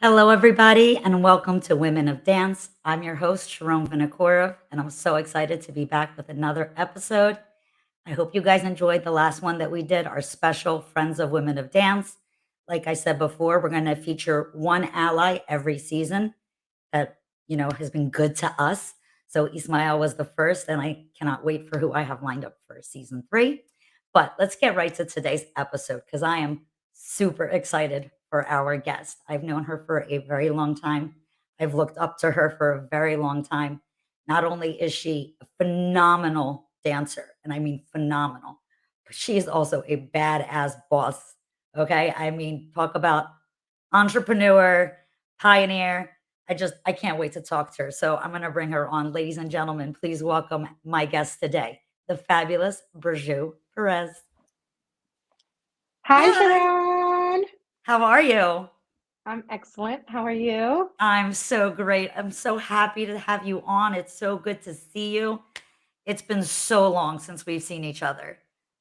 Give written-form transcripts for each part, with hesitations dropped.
Hello, everybody, and welcome to Women of Dance. I'm your host, Sharonne Vinokurov, and I'm so excited to be back with another episode. I hope you guys enjoyed the last one that we did, our special Friends of Women of Dance. Like I said before, we're going to feature one ally every season that, has been good to us. So Ismail was the first, and I cannot wait for who I have lined up for season three. But let's get right to today's episode because I am super excited for our guest. I've known her for a very long time. I've looked up to her for a very long time. Not only is she a phenomenal dancer, and I mean phenomenal, but she is also a badass boss. Okay. I mean, talk about entrepreneur, pioneer. I can't wait to talk to her. So I'm going to bring her on. Ladies and gentlemen, please welcome my guest today, the fabulous Burju Perez. Hi, Hi. Sharon. How are you? I'm excellent. How are you? I'm so great. I'm so happy to have you on. It's so good to see you. It's been so long since we've seen each other.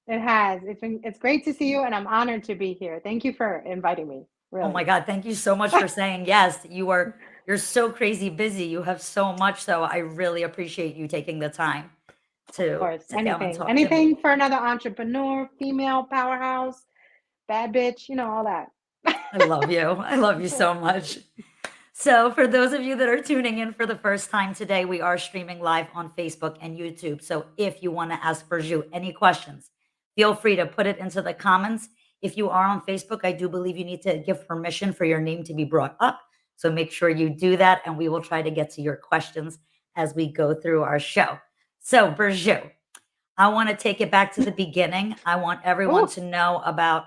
It has. It's great to see you, and I'm honored to be here. Thank you for inviting me. Oh my Really. God, thank you so much for saying yes. You're so crazy busy. You have so much, so I really appreciate you taking the time Of to course. sit down and Anything. talk to me. Anything for another entrepreneur, female powerhouse, bad bitch, all that. I love you. I love you so much. So, for those of you that are tuning in for the first time today, we are streaming live on Facebook and YouTube. So, if you want to ask Burju any questions, feel free to put it into the comments. If you are on Facebook, I do believe you need to give permission for your name to be brought up. So, make sure you do that, and we will try to get to your questions as we go through our show. So, Burju, I want to take it back to the beginning. I want everyone Oh, to know about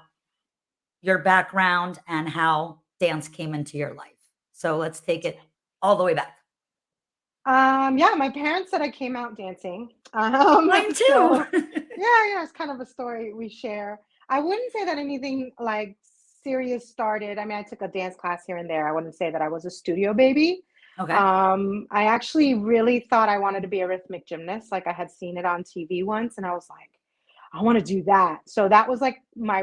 your background and how dance came into your life. So let's take it all the way back. yeah, my parents said I came out dancing. Mine too. So yeah, it's kind of a story we share. I wouldn't say that anything like serious started. I mean, I took a dance class here and there. I wouldn't say that I was a studio baby. Okay. I actually really thought I wanted to be a rhythmic gymnast. Like I had seen it on TV once, and I was like, I want to do that. So that was like my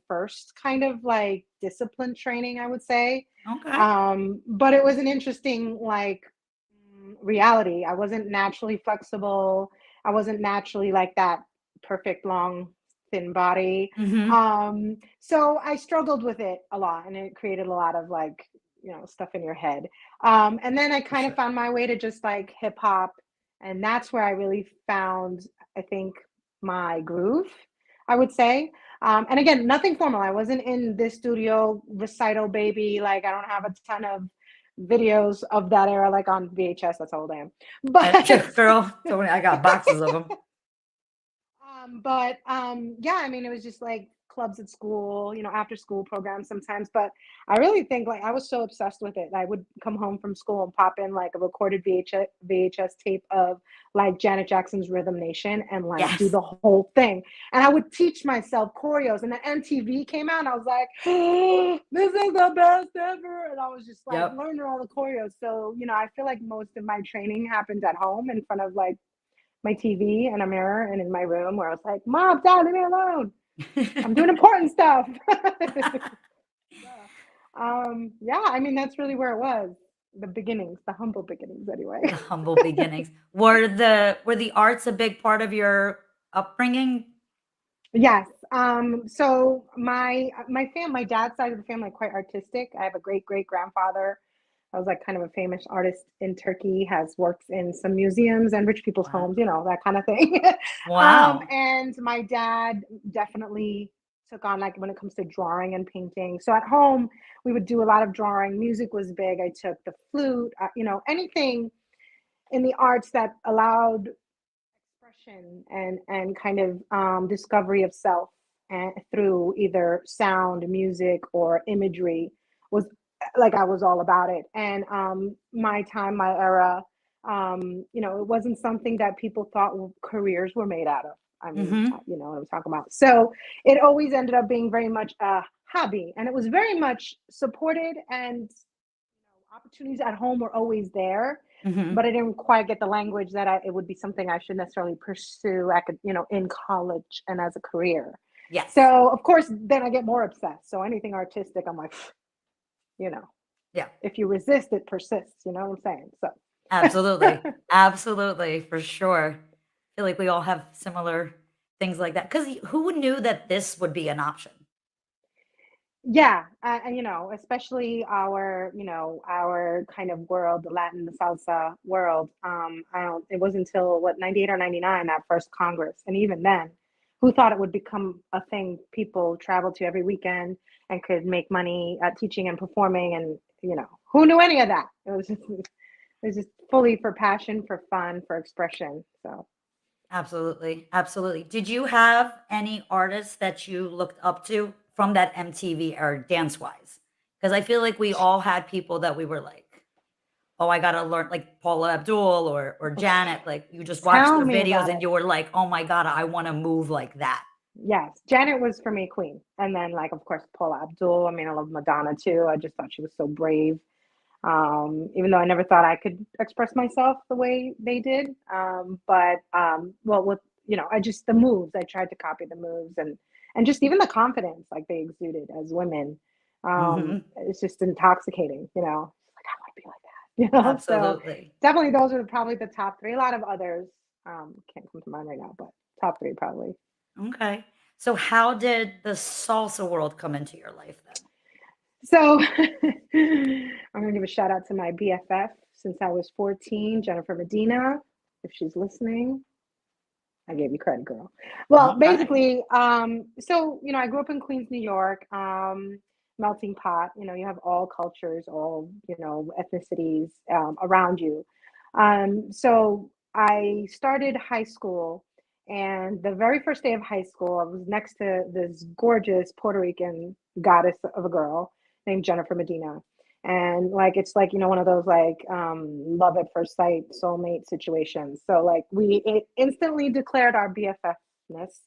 first kind of like discipline training, I would say. Okay. But it was an interesting like reality. I wasn't naturally flexible. I wasn't naturally like that perfect long thin body. Hmm. So I struggled with it a lot, and it created a lot of like stuff in your head. And then I For kind of sure. found my way to just like hip hop, and that's where I really found, I think, my groove, I would say. And again, nothing formal. I wasn't in this studio recital baby. Like I don't have a ton of videos of that era, like on VHS. That's how old I am. But Girl, I got boxes of them. yeah, I mean, it was just like clubs at school, after school programs sometimes. But I really think like I was so obsessed with it. I would come home from school and pop in like a recorded VHS tape of like Janet Jackson's Rhythm Nation and like do Yes. the whole thing. And I would teach myself choreos. And then MTV came out, and I was like, oh, this is the best ever. And I was just like Yep. learning all the choreos. So, I feel like most of my training happened at home in front of like my TV and a mirror and in my room where I was like, Mom, Dad, leave me alone. I'm doing important stuff. Yeah. Yeah, I mean, that's really where it was. The beginnings, the humble beginnings, anyway. The humble beginnings. Were the arts a big part of your upbringing? Yes. So my dad's side of the family are quite artistic. I have a great great grandfather. I was like kind of a famous artist in Turkey, has worked in some museums and rich people's Wow. homes, that kind of thing. Wow. And my dad definitely took on like when it comes to drawing and painting. So at home, we would do a lot of drawing. Music was big. I took the flute, anything in the arts that allowed expression and kind of discovery of self and through either sound, music, or imagery was like I was all about it. And my time, my era, it wasn't something that people thought careers were made out of. I mean, Hmm. what I'm talking about. So it always ended up being very much a hobby, and it was very much supported, and opportunities at home were always there, Hmm. but I didn't quite get the language that it would be something I should necessarily pursue, in college and as a career. Yes. So of course, then I get more obsessed. So anything artistic, I'm like, you know. Yeah, If you resist, it persists. You know what I'm saying? absolutely. So. Absolutely, for sure. I feel like we all have similar things like that. Because who knew that this would be an option? Yeah, and especially our kind of world, the Latin, the salsa world. I don't. It wasn't until what 98 or 99 that first Congress, and even then, who thought it would become a thing people travel to every weekend and could make money teaching and performing, and who knew any of that? It was just fully for passion, for fun, for expression. So. Absolutely, absolutely. Did you have any artists that you looked up to from that MTV era dance-wise? Because I feel like we all had people that we were like, "Oh, I gotta learn," like Paula Abdul or Janet, like, you just watched Tell their me videos about and it. you were like, "Oh my god, I wanna move like that." Yes, Janet was for me queen, and then like of course Paula Abdul. I mean, I love Madonna too. I just thought she was so brave. Even though I never thought I could express myself the way they did. But well, with I just the moves. I tried to copy the moves and just even the confidence like they exuded as women. Mhm. It's just intoxicating. Like I want to be like that. So Absolutely. definitely those are probably the top three. A lot of others can't come to mind right now, but top three probably. Okay. So how did the salsa world come into your life then? So I'm gonna give a shout out to my BFF since I was 14, Jennifer Medina, if she's listening. I gave you credit, girl. Well, Okay. basically, so I grew up in Queens, New York, melting pot. You have all cultures, all ethnicities around you. So I started high school, and the very first day of high school, I was next to this gorgeous Puerto Rican goddess of a girl named Jennifer Medina. And like it's like one of those like love at first sight soulmate situations. So like we it instantly declared our BFFness,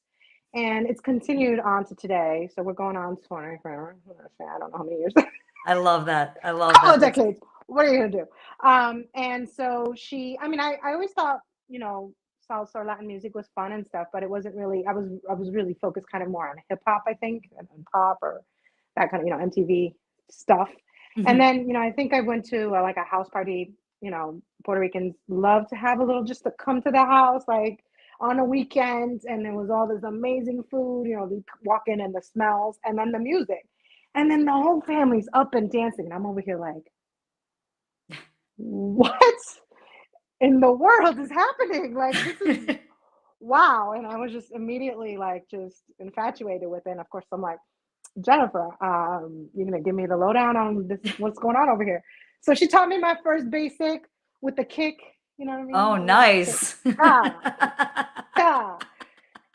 and it's continued on to today. So we're going on 20 I don't know how many years. I love that. I love Couple that. of That's decades. What are you gonna do? And so I mean, I always thought, salsa or Latin music was fun and stuff, but it wasn't really. I was really focused kind of more on hip hop, I think, and pop or that kind of MTV stuff. And mhm. then I think I went to like a house party. Puerto Ricans love to have a little just to come to the house like on a weekend, and there was all this amazing food. They walk in and the smells, and then the music. And then the whole family's up and dancing. And I'm over here like, what in the world is happening? Like, this is wow. And I was just immediately like, just infatuated with it. And of course, I'm like, Jennifer, you're going to give me the lowdown on this, what's going on over here. So she taught me my first basic with the kick. You know what I Oh, mean? A little kick. nice. Ah, yeah.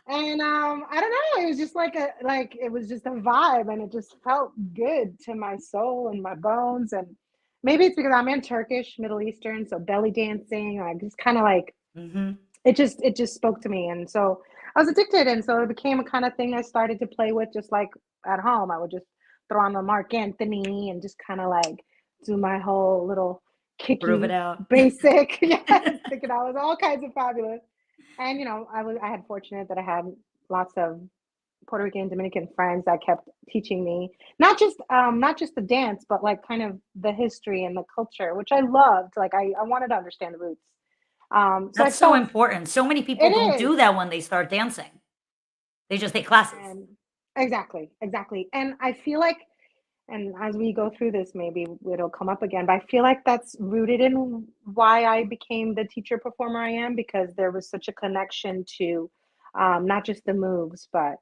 And I don't know, it was just like it was just a vibe, and it just felt good to my soul and my bones. And maybe it's because I'm in Turkish, Middle Eastern, so belly dancing, I just kind of like Mhm. it just spoke to me. And so I was addicted, and so it became a kind of thing I started to play with just like at home. I would just throw on the Mark Anthony and just kind of like do my whole little Groove it kicky out. basic. Yes, thinking I was all kinds of fabulous. And I had fortunate that I had lots of Puerto Rican, Dominican friends that kept teaching me not just the dance, but like kind of the history and the culture, which I loved. Like I wanted to understand the roots. So I That's so felt important. So many people it don't is. do that when they start dancing. They just take classes. And exactly, exactly. And I feel like, and as we go through this, maybe it'll come up again, but I feel like that's rooted in why I became the teacher performer I am, because there was such a connection to not just the moves, but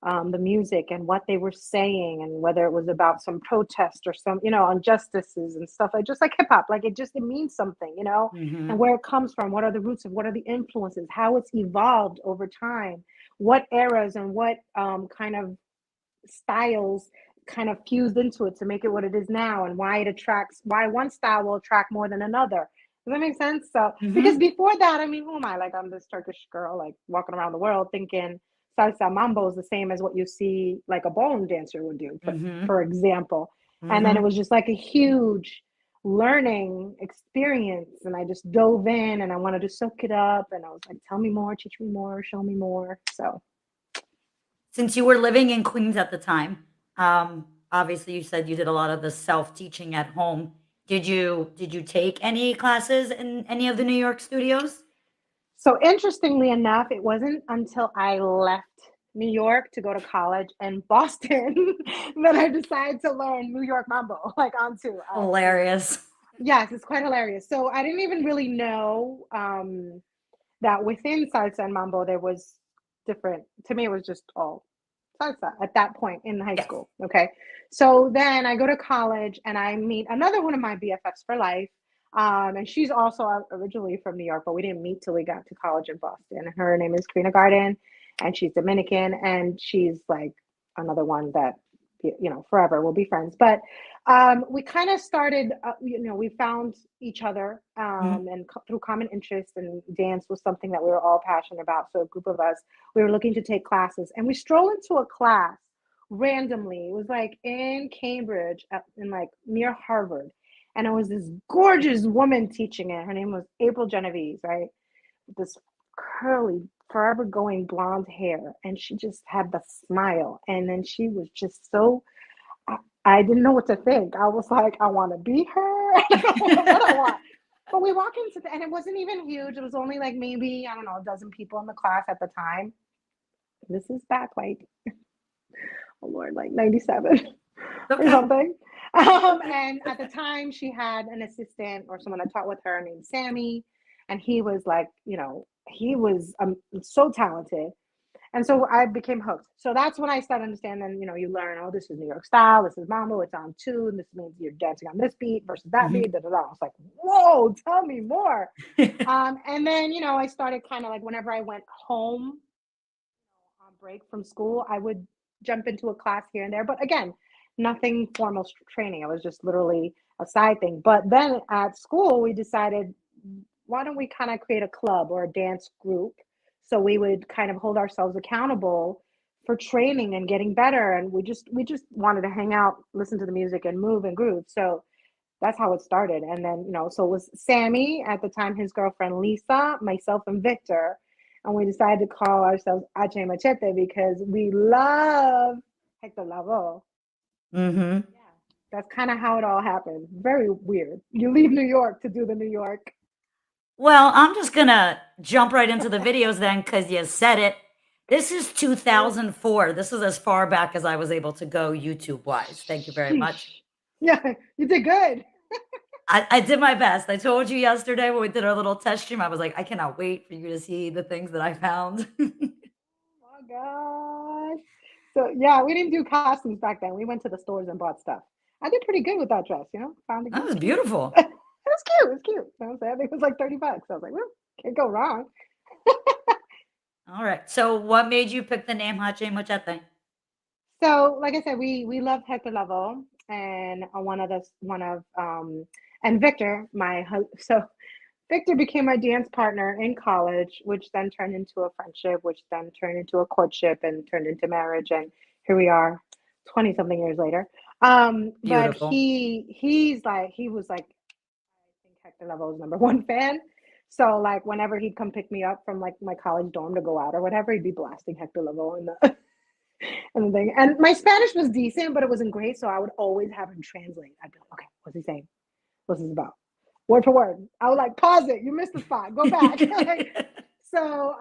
the music and what they were saying, and whether it was about some protest or some, injustices and stuff. Like just like hip hop, like it means something, and Mhm. where it comes from, what are the roots of, what are the influences, how it's evolved over time, what eras and what kind of styles kind of fused into it to make it what it is now, and why one style will attract more than another. Does that make sense? So because Mhm. before that, I mean, who am I? Like I'm this Turkish girl like walking around the world thinking salsa mambo is the same as what you see like a ballroom dancer would do, for Mhm. example. And then it Mhm. was just like a huge learning experience, and I just dove in and I wanted to soak it up, and I was like, tell me more, teach me more, show me more. So Since you were living in Queens at the time, obviously you said you did a lot of the self-teaching at home. Did you take any classes in any of the New York studios? So interestingly enough, it wasn't until I left New York to go to college in Boston that I decided to learn New York mambo, like onto Hilarious. yes, it's quite hilarious. So I didn't even really know that within salsa and mambo there was different. To me, it was just all salsa at that point in high Yes. school. Okay, so then I go to college and I meet another one of my BFFs for life. And she's also originally from New York, but we didn't meet till we got to college in Boston. Her name is Karina Garden, and she's Dominican, and she's like another one that forever we'll be friends. But we kind of started, we found each other, Mhm. and through common interests, and dance was something that we were all passionate about. So a group of us, we were looking to take classes, and we strolled into a class randomly. It was like in Cambridge, in like near Harvard, and it was this gorgeous woman teaching it. Her name was April Genovese, right? This curly, forever going blonde hair, and she just had the smile, and then she was just so I, I didn't know what to think. I was like, I want to be her. I don't know what I want. But we walk into and it wasn't even huge. It was only like maybe, I don't know, a dozen people in the class at the time. This is back like, oh Lord, like 97 or Okay. something. And at the time, she had an assistant or someone that taught with her named Sammy. And he was like, he was so talented. And so I became hooked. So that's when I started understanding, you learn, oh, this is New York style, this is mambo, it's on tune, this means you're dancing on this beat versus that Mhm. beat, da da da. I was like, whoa, tell me more. And then, I started kind of like whenever I went home on break from school, I would jump into a class here and there. But again, nothing formal training. It was just literally a side thing. But then at school, we decided, why don't we kind of create a club or a dance group? So we would kind of hold ourselves accountable for training and getting better. And we just wanted to hang out, listen to the music, and move and groove. So that's how it started. And then, so it was Sammy at the time, his girlfriend Lisa, myself, and Victor. And we decided to call ourselves H Machete because we love Hector Lavoe. Mhm. Yeah. That's kind of how it all happened. Very weird. You leave New York to do the New York. Well, I'm just gonna jump right into the videos then, because you said it. This is Ooh, 2004. This is as far back as I was able to go YouTube-wise. Thank you very much. sheesh. Yeah, you did good. I did my best. I told you yesterday when we did our little test stream, I was like, "I cannot wait for you to see the things that I found." Oh my gosh. So yeah, we didn't do costumes back then. We went to the stores and bought stuff. I did pretty good with that dress, Found it That was was cute. beautiful. It was cute. It was cute. You know what I'm saying? I think it was like $30. I was like, well, can't go wrong. Alright, so what made you pick the name Hache Mochete? So, like I said, we loved Hector Lavoe, and and Victor, so Victor became my dance partner in college, which then turned into a friendship, which then turned into a courtship and turned into marriage, and here we are, 20 something years later. But Beautiful. he was like, I think Hector Lavoe's number one fan. So like whenever he'd come pick me up from like my college dorm to go out or whatever, he'd be blasting Hector Lavoe in the and the thing. And my Spanish was decent, but it wasn't great. So I would always have him translate. I'd be like, okay, what's he saying? What's this about? Word for word. I would like pause it. You missed the spot. Go back. Like, so,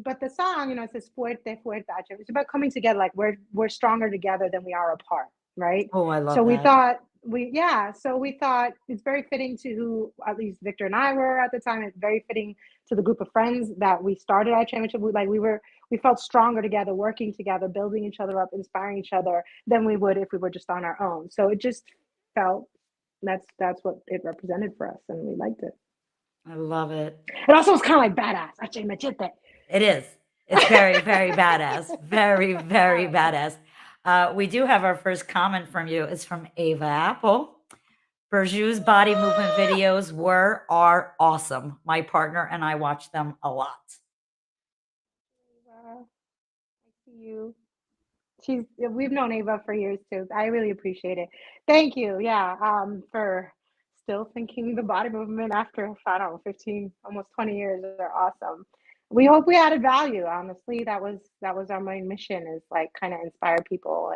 but the song, it says fuerte, fuerte. It's about coming together. Like we're stronger together than we are apart, right? Oh, I So love we that. thought so we thought it's very fitting to who at least Victor and I were at the time. It's very fitting to the group of friends that we started our championship. We felt stronger together, working together, building each other up, inspiring each other than we would if we were just on our own. So it just felt that's what it represented for us, and we liked it. I love it. It also was kind of like badass. H machete. It is. It's very, very badass. Very, very Oh, badass. We do have our first comment from you. It's from Ava Apple. Burju's body movement videos are awesome. My partner and I watch them a lot. I see you. We've known Ava for years too. I really appreciate it. Thank you. Yeah. For still thinking the body movement after, I don't know, 15, almost 20 years are awesome. We hope we added value. Honestly, that was our main mission, is like kind of inspire people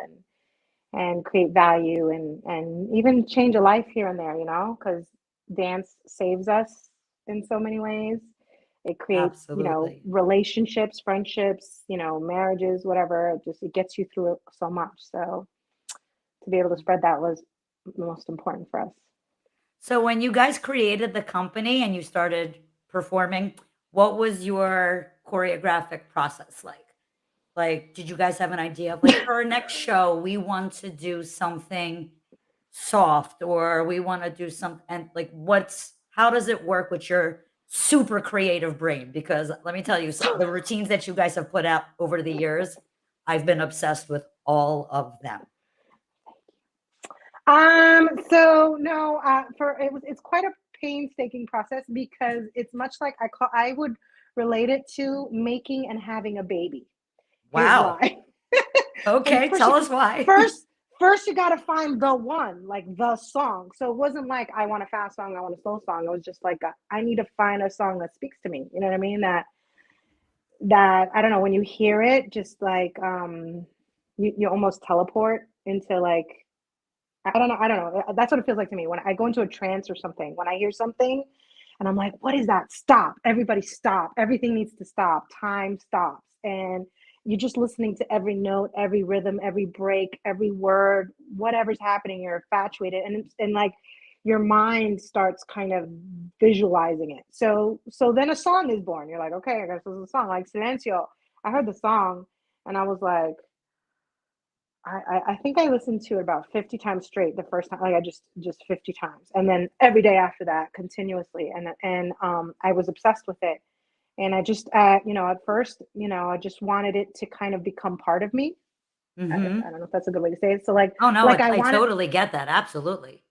and create value and even change a life here and there, you know, because dance saves us in so many ways. It creates, you know, Absolutely. relationships, friendships, you know, marriages, whatever. It gets you through it so much. So to be able to spread that was most important for us. So when you guys created the company and you started performing, what was your choreographic process like? Like, did you guys have an idea of like for our next show, we want to do something soft or we want to do something and like how does it work with your super creative brain? Because let me tell you, the routines that you guys have put out over the years, I've been obsessed with all of them. So no, it's quite a painstaking process because it's much like I would relate it to making and having a baby. Here's Wow. why. And Okay, tell us why. first first you gotta find the one, like the song. So it wasn't like I want a fast song, I want a slow song. It was just like I need to find a song that speaks to me. You know what I mean? That I don't know, when you hear it, just like you almost teleport into like I don't know. That's what it feels like to me when I go into a trance or something. When I hear something and I'm like, what is that? Stop. Everybody stop. Everything needs to stop. Time stops. And you're just listening to every note, every rhythm, every break, every word, whatever's happening, you're infatuated. And like your mind starts kind of visualizing it. So then a song is born. You're like, okay, I guess this is a song. Like Silencio. I heard the song and I was like, I think I listened to it about 50 times straight the first time, like I just 50 times. And then every day after that continuously. And I was obsessed with it. And I just you know, at first, you know, I just wanted it to kind of become part of me. I Mhm. don't know if that's a good way to say it. So Oh, no, like I I wanted totally get that, absolutely.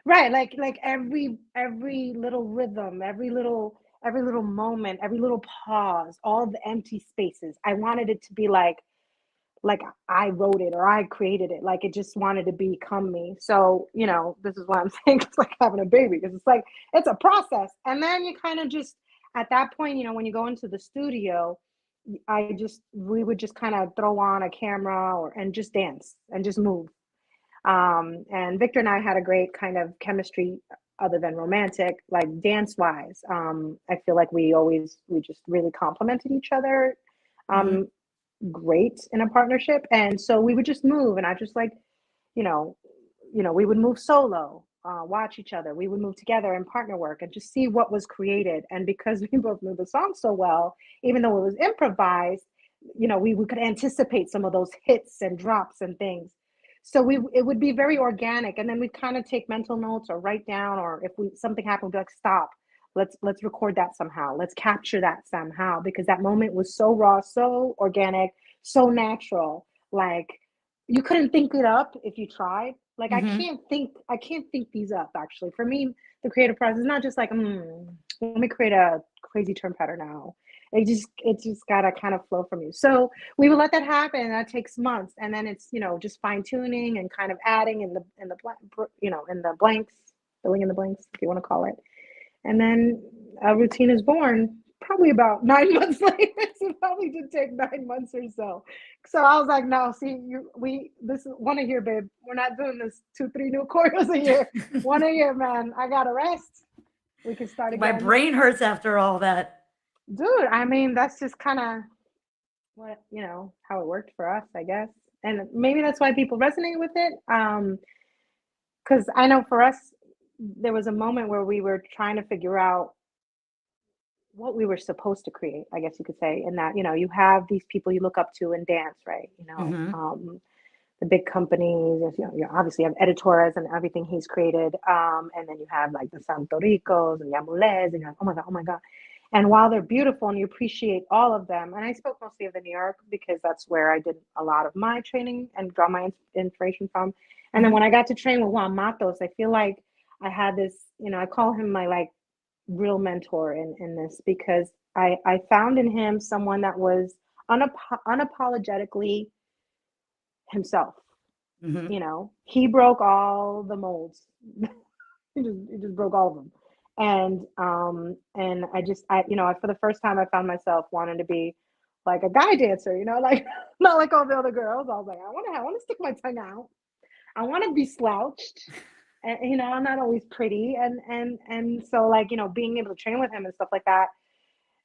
right, like every little rhythm, every little moment, every little pause, all the empty spaces. I wanted it to be like I wrote it or I created it. Like it just wanted to become me. So, you know, this is why I'm saying it's like having a baby because it's like it's a process. And then you kind of just at that point, you know, when you go into the studio, we would just kind of throw on a camera or and just dance and just move. And Victor and I had a great kind of chemistry other than romantic, like dance wise. I feel like we just really complemented each other. Mhm. Um, great in a partnership. And so we would just move and I just like, you know, we would move solo, watch each other. We would move together and partner work and just see what was created. And because we both knew the song so well, even though it was improvised, you know, we could anticipate some of those hits and drops and things. So it would be very organic. And then we'd kind of take mental notes or write down, or if we something happened, we'd be like, stop, let's record that somehow. Let's capture that somehow because that moment was so raw, so organic, so natural. Like you couldn't think it up if you tried. Like Mhm. I can't think these up actually. For me, the creative process is not just like, let me create a crazy turn pattern now. It just gotta kind of flow from you. So we will let that happen. That takes months, and then it's, you know, just fine tuning and kind of adding in the you know, in the blanks, filling in the blanks if you want to call it. And then a routine is born probably about 9 months later. So it probably did take 9 months or so. So I was like, no, see, this is one a year, babe. We're not doing this 2, 3 new choreos a year. One a year, man. I got to rest. We can start My again. brain hurts after all that. Dude, I mean, that's just kind of what, you know, how it worked for us, I guess. And maybe that's why people resonate with it. Because I know for us, there was a moment where we were trying to figure out what we were supposed to create, I guess you could say, in that, you know, you have these people you look up to in dance, right? You know, Mhm. the big companies, you know, you obviously have Editores and everything he's created. And then you have like the Santoricos and Yamules, and you're like, oh my God. And while they're beautiful and you appreciate all of them, and I spoke mostly of the New York because that's where I did a lot of my training and draw my inspiration from. And then Mhm. when I got to train with Juan Matos, I feel like I had this, you know, I call him my like real mentor in this because I found in him someone that was unapologetically himself. Mhm. You know, he broke all the molds. He just broke all of them. And I you know, for the first time I found myself wanting to be like a guy dancer, you know, like not like all the other girls. I was like, I want to stick my tongue out. I want to be slouched. And I'm not always pretty, and so like being able to train with him and stuff like that,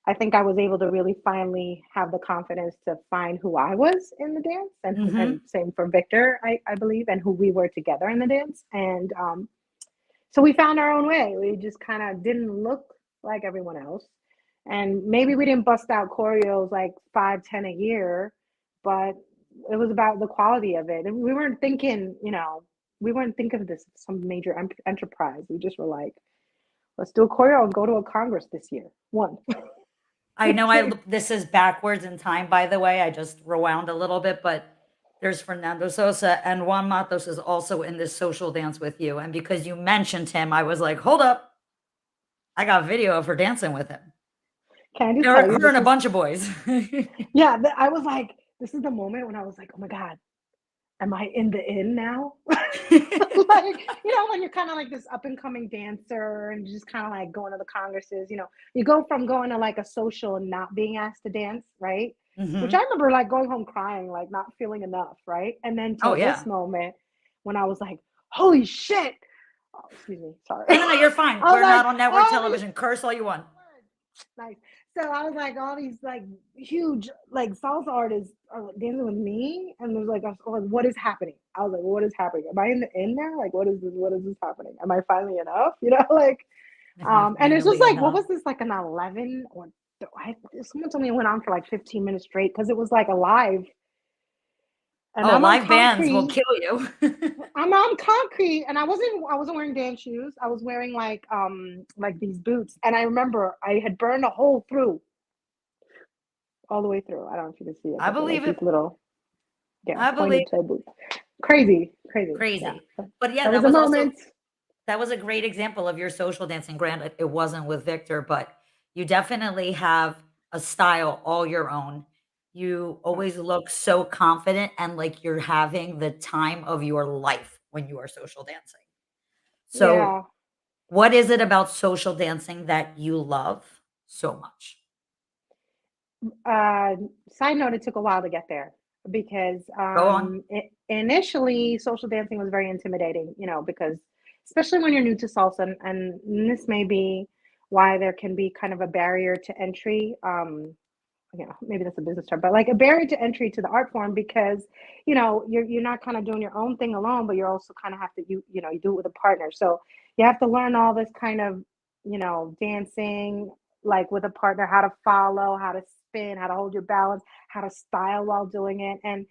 I think I was able to really finally have the confidence to find who I was in the dance, and Mm-hmm. same for Victor, I believe, and who we were together in the dance. And so we found our own way. We just kind of didn't look like everyone else, and maybe we didn't bust out choreos like 5, 10 a year, but it was about the quality of it. And we weren't thinking of this as some major enterprise. We just were like, let's do a choreo and go to a congress this year. One. I know this is backwards in time, by the way. I just rewound a little bit, but there's Fernando Sosa and Juan Matos is also in this social dance with you. And because you mentioned him, I was like, hold up. I got video of her dancing with him. Can I just tell you, Her and a bunch of boys. yeah, I was like, this is the moment when I was like, oh my God, am I in the in now? Like, when you're kind of like this up and coming dancer and just kind of like going to the congresses, you go from going to like a social and not being asked to dance, right? Which Hmm. I remember like going home crying, like not feeling enough, right? And then Oh, to this yeah. moment when I was like, holy shit. Oh, excuse me, sorry. No, no, no, you're fine. I was We're like, not on network all these television. Curse all you want. nice. So I was like, all these like huge like salsa artists are like, dancing with me, and there's like, I was like, what is happening? I was like, what is happening? Am I in the end now? Like, what is this? What is this happening? Am I finally enough? Like, Am I and it's just finally like, what enough? was this like an 11 or someone told me it went on for like 15 minutes straight because it was like a live, and Oh, I'm on live bands will concrete. kill you. I'm on concrete, and I wasn't wearing dance shoes. I was wearing like these boots, and I remember I had burned a hole through all the way through. I don't know if you can see it, I but they're like believe these it. little, yeah, I believe pointed toe boots. Crazy, crazy. Yeah. crazy. But yeah, That was a moment. that was a great example of your social dancing. Granted, it wasn't with Victor, but you definitely have a style all your own. You Yeah. always look so confident and like you're having the time of your life when you are social dancing. So, Yeah. what is it about social dancing that you love so much? Uh, Side note, it took a while to get there because Go on. initially social dancing was very intimidating, because especially when you're new to salsa, and this may be why there can be kind of a barrier to entry. Maybe that's a business term, but like a barrier to entry to the art form because you're not kind of doing your own thing alone, but you're also kind of have to you do it with a partner. So you have to learn all this kind of dancing like with a partner, how to follow, how to spin, how to hold your balance, how to style while doing it. And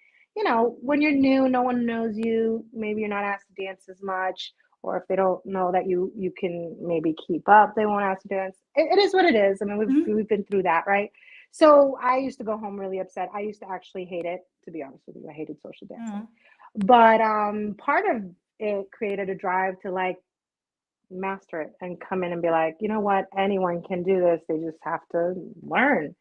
when you're new, no one knows you. Maybe you're not asked to dance as much, or if they don't know that you can maybe keep up, they won't ask to dance. It is what it is. I mean, Mhm. we've been through that, right? So I used to go home really upset. I used to actually hate it, to be honest with you. I hated social dancing. Mhm. But part of it created a drive to like master it and come in and be like, you know what, anyone can do this. They just have to learn.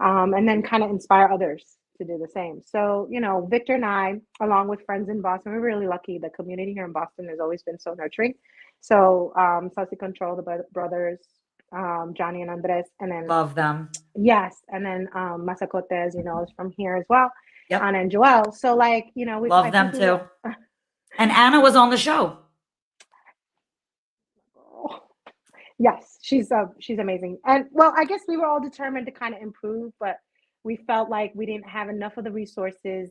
And then kind of inspire others to do the same. So, Victor and I, along with friends in Boston, we're really lucky. The community here in Boston has always been so nurturing. So, Saucy Control, the brothers, Johnny and Andres, and then Love them. yes, and then Masacote, as you know, is from here as well, Yep. and Joel. So like, I Love think them we too. And Anna was on the show. yes, she's amazing. And well, I guess we were all determined to kind of improve, but we felt like we didn't have enough of the resources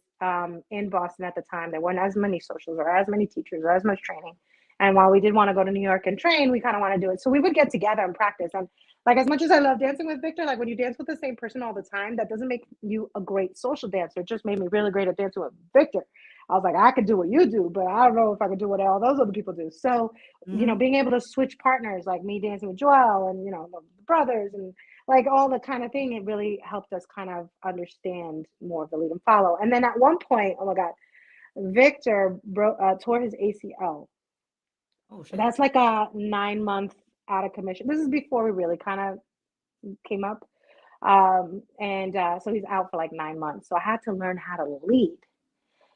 in Boston at the time. There weren't as many socials or as many teachers or as much training. And while we did want to go to New York and train, we kind of want to do it. So we would get together and practice. And like as much as I love dancing with Victor, like when you dance with the same person all the time, that doesn't make you a great social dancer. It just made me really great at dancing with Victor. I was like, I could do what you do, but I don't know if I could do what all those other people do. So Mhm. being able to switch partners, like me dancing with Joel and, the brothers and like all the kind of thing, it really helped us kind of understand more of the lead and follow. And then at one point, oh my God, Victor tore his ACL. Oh shit. That's like a 9 month out of commission. This is before we really kind of came up. And so he's out for like 9 months. So I had to learn how to lead.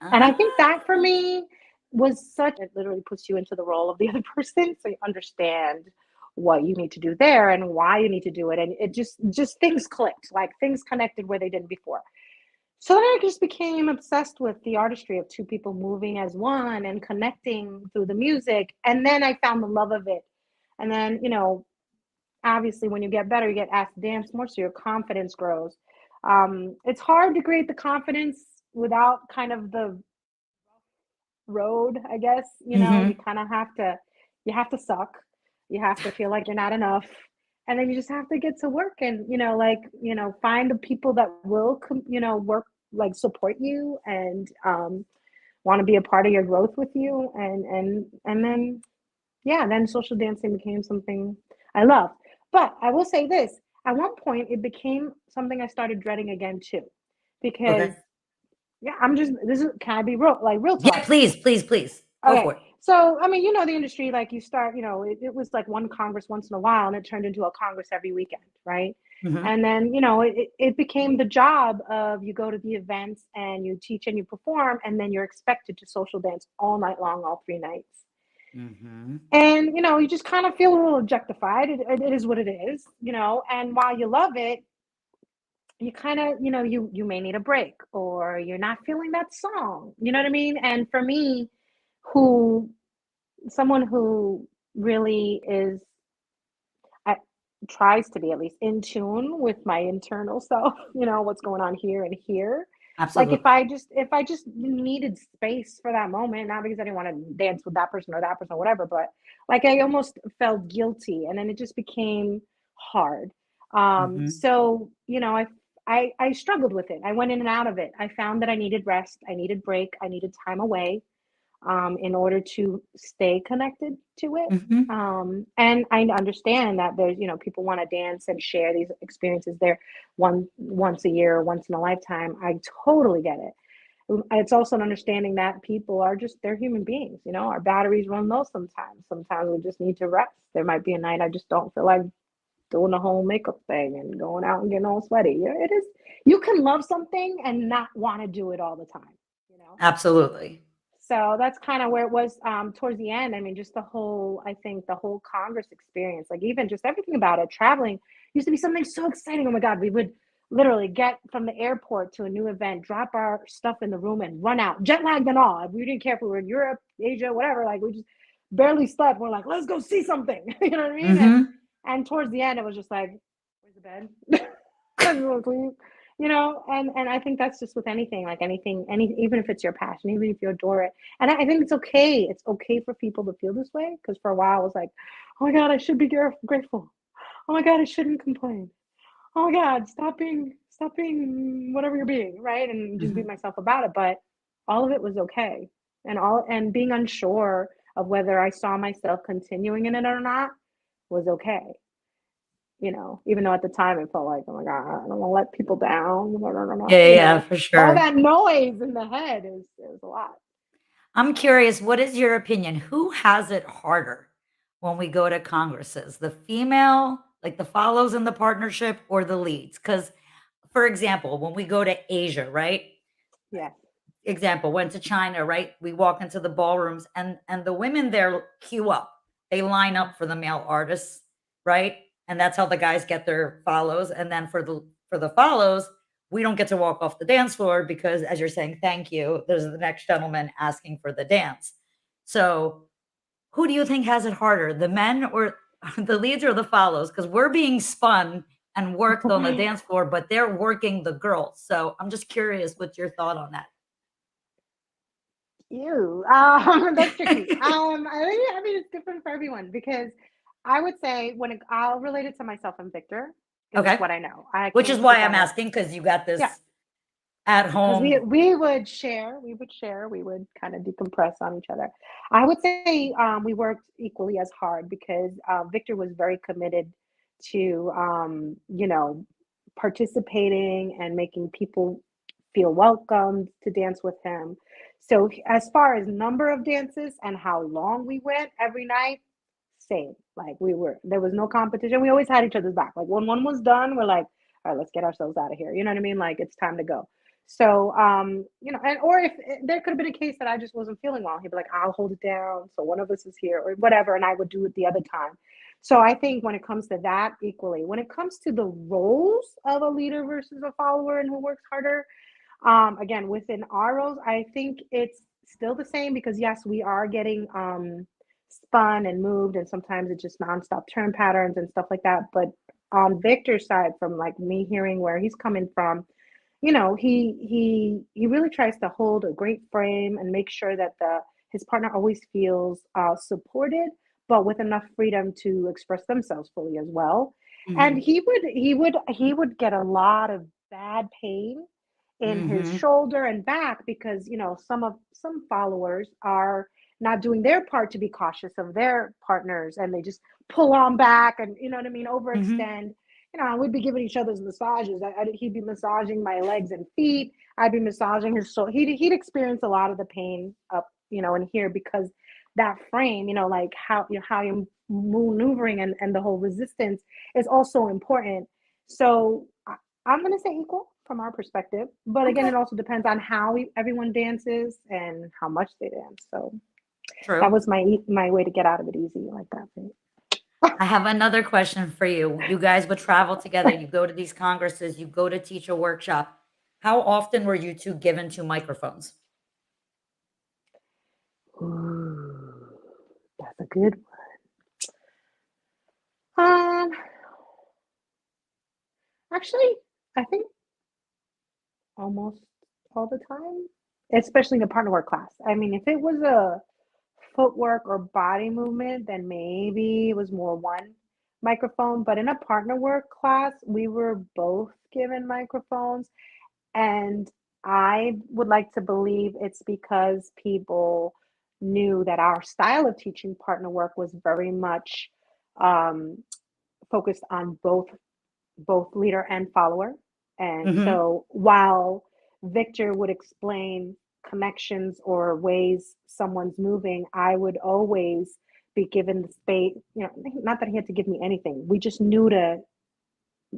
And I think that for Ah. me was it literally puts you into the role of the other person. So you understand what you need to do there and why you need to do it. And it just things clicked, like things connected where they didn't before. So then I just became obsessed with the artistry of two people moving as one and connecting through the music. And then I found the love of it. And then, obviously when you get better, you get asked to dance more, so your confidence grows. It's hard to create the confidence without kind of the road, I guess. You Hmm. kind of you have to suck. You have to feel like you're not enough. And then you just have to get to work and, find the people that will, work, like support you and want to be a part of your growth with you. And then, yeah, then social dancing became something I love. But I will say this, at one point, it became something I started dreading again too, because Okay. yeah, can I be real, like real Yeah, talk here? please, please, please. Go Okay. for it. So, I mean, the industry, like you start, it was like one Congress once in a while and it turned into a Congress every weekend, right? Hmm. And then, it became the job of you go to the events and you teach and you perform, and then you're expected to social dance all night long, all 3 nights. Hmm. And, you just kind of feel a little objectified. It is what it is. And while you love it, you kind of, you may need a break, or you're not feeling that song. You know what I mean? And for me, who someone who really is I, tries to be at least in tune with my internal self, what's going on here and here. Like if Absolutely. I just needed space for that moment, not because I didn't want to dance with that person or whatever, but like I almost felt guilty, and then it just became hard. Hmm. So I struggled with it. I went in and out of it. I found that I needed rest, I needed break, I needed time away, in order to stay connected to it. Hmm. And I understand that there's, people want to dance and share these experiences there once a year, once in a lifetime. I totally get it. It's also an understanding that people are just, they're human beings. Our batteries run low sometimes. Sometimes we just need to rest. There might be a night I just don't feel like doing the whole makeup thing and going out and getting all sweaty. Yeah, it is. You can love something and not want to do it all the time, you know? Absolutely. So that's kind of where it was, towards the end. I mean, just I think the whole Congress experience, like even just everything about it, traveling used to be something so exciting. Oh my God, we would literally get from the airport to a new event, drop our stuff in the room and run out, jet lagged and all. We didn't care if we were in Europe, Asia, whatever. Like we just barely slept. We're like, let's go see something. You know what I mean? And Hmm. and towards the end, it was just like, where's the bed? Let's go sleep. And I think that's just with anything, like anything, even if it's your passion, even if you adore it. And I think it's okay. It's okay for people to feel this way, because for a while I was like, oh my God, I should be grateful. Oh my God, I shouldn't complain. Oh my God, stop being whatever you're being, right? And just beat Hmm. myself about it. But all of it was okay. And being unsure of whether I saw myself continuing in it or not was okay. Even though at the time it felt like, oh my God, I don't want to let people down. Yeah, yeah, yeah, for All sure. that noise in the head is a lot. I'm curious, what is your opinion? Who has it harder when we go to congresses? The female, like the follows in the partnership, or the leads? Because, for example, when we go to Asia, right? Yeah. Example, went to China, right? We walk into the ballrooms and the women there queue up. They line up for the male artists, right? And that's how the guys get their follows. And then for the follows, we don't get to walk off the dance floor because, as you're saying, thank you, there's the next gentleman asking for the dance. So who do you think has it harder, the men or the leads or the follows? Because we're being spun and worked on the dance floor, but they're working the girls. So I'm just curious, what's your thought on Ew. That's tricky. that? I mean, it's different for everyone, because I would say I'll relate it to myself and Victor, because it's Okay. what I know. I Which is can't speak why on I'm it. asking, because you got Yeah, this at because we home. we would share, we would kind of decompress on each other. I would say, we worked equally as hard, because Victor was very committed to, participating and making people feel welcomed to dance with him. So as far as number of dances and how long we went every night, same. Like there was no competition. We always had each other's back. Like when one was done, we're like, all right, let's get ourselves out of here. You know what I mean? Like it's time to go. So, and or if there could have been a case that I just wasn't feeling well, he'd be like, I'll hold it down. So one of us is here or whatever, and I would do it the other time. So I think when it comes to that, equally, when it comes to the roles of a leader versus a follower and who works harder, Again, within our roles, I think it's still the same because yes, we are getting spun and moved, and sometimes it's just nonstop turn patterns and stuff like that. But on Victor's side, from like me hearing where he's coming from, he really tries to hold a great frame and make sure that the his partner always feels supported, but with enough freedom to express themselves fully as well. And Mhm. he would get a lot of bad pain in his Mhm. shoulder and back because some followers are not doing their part to be cautious of their partners, and they just pull on back, and you know what I mean, Mhm. overextend. We'd be giving each other's massages. He'd be massaging my legs and feet. I'd be massaging his shoulder. He'd experience a lot of the pain up, in here because that frame, like how you're maneuvering, and the whole resistance is also important. So I'm going to say equal from our perspective, but again, Okay. it also depends on how everyone dances and how much they dance. So that True. was my way to get out of it easy like that. I have another question for you. You guys would travel together, you go to these congresses, you go to teach a workshop. How often were you two given two microphones? Ooh, that's a good one. Actually, I think almost all the time, especially in a partner work class. I mean, if it was a footwork or body movement, then maybe it was more one microphone. But in a partner work class, we were both given microphones. And I would like to believe it's because people knew that our style of teaching partner work was very much um, focused on both leader and follower. And Mhm. so while Victor would explain connections or ways someone's moving, I would always be given the space, not that he had to give me anything. We just knew to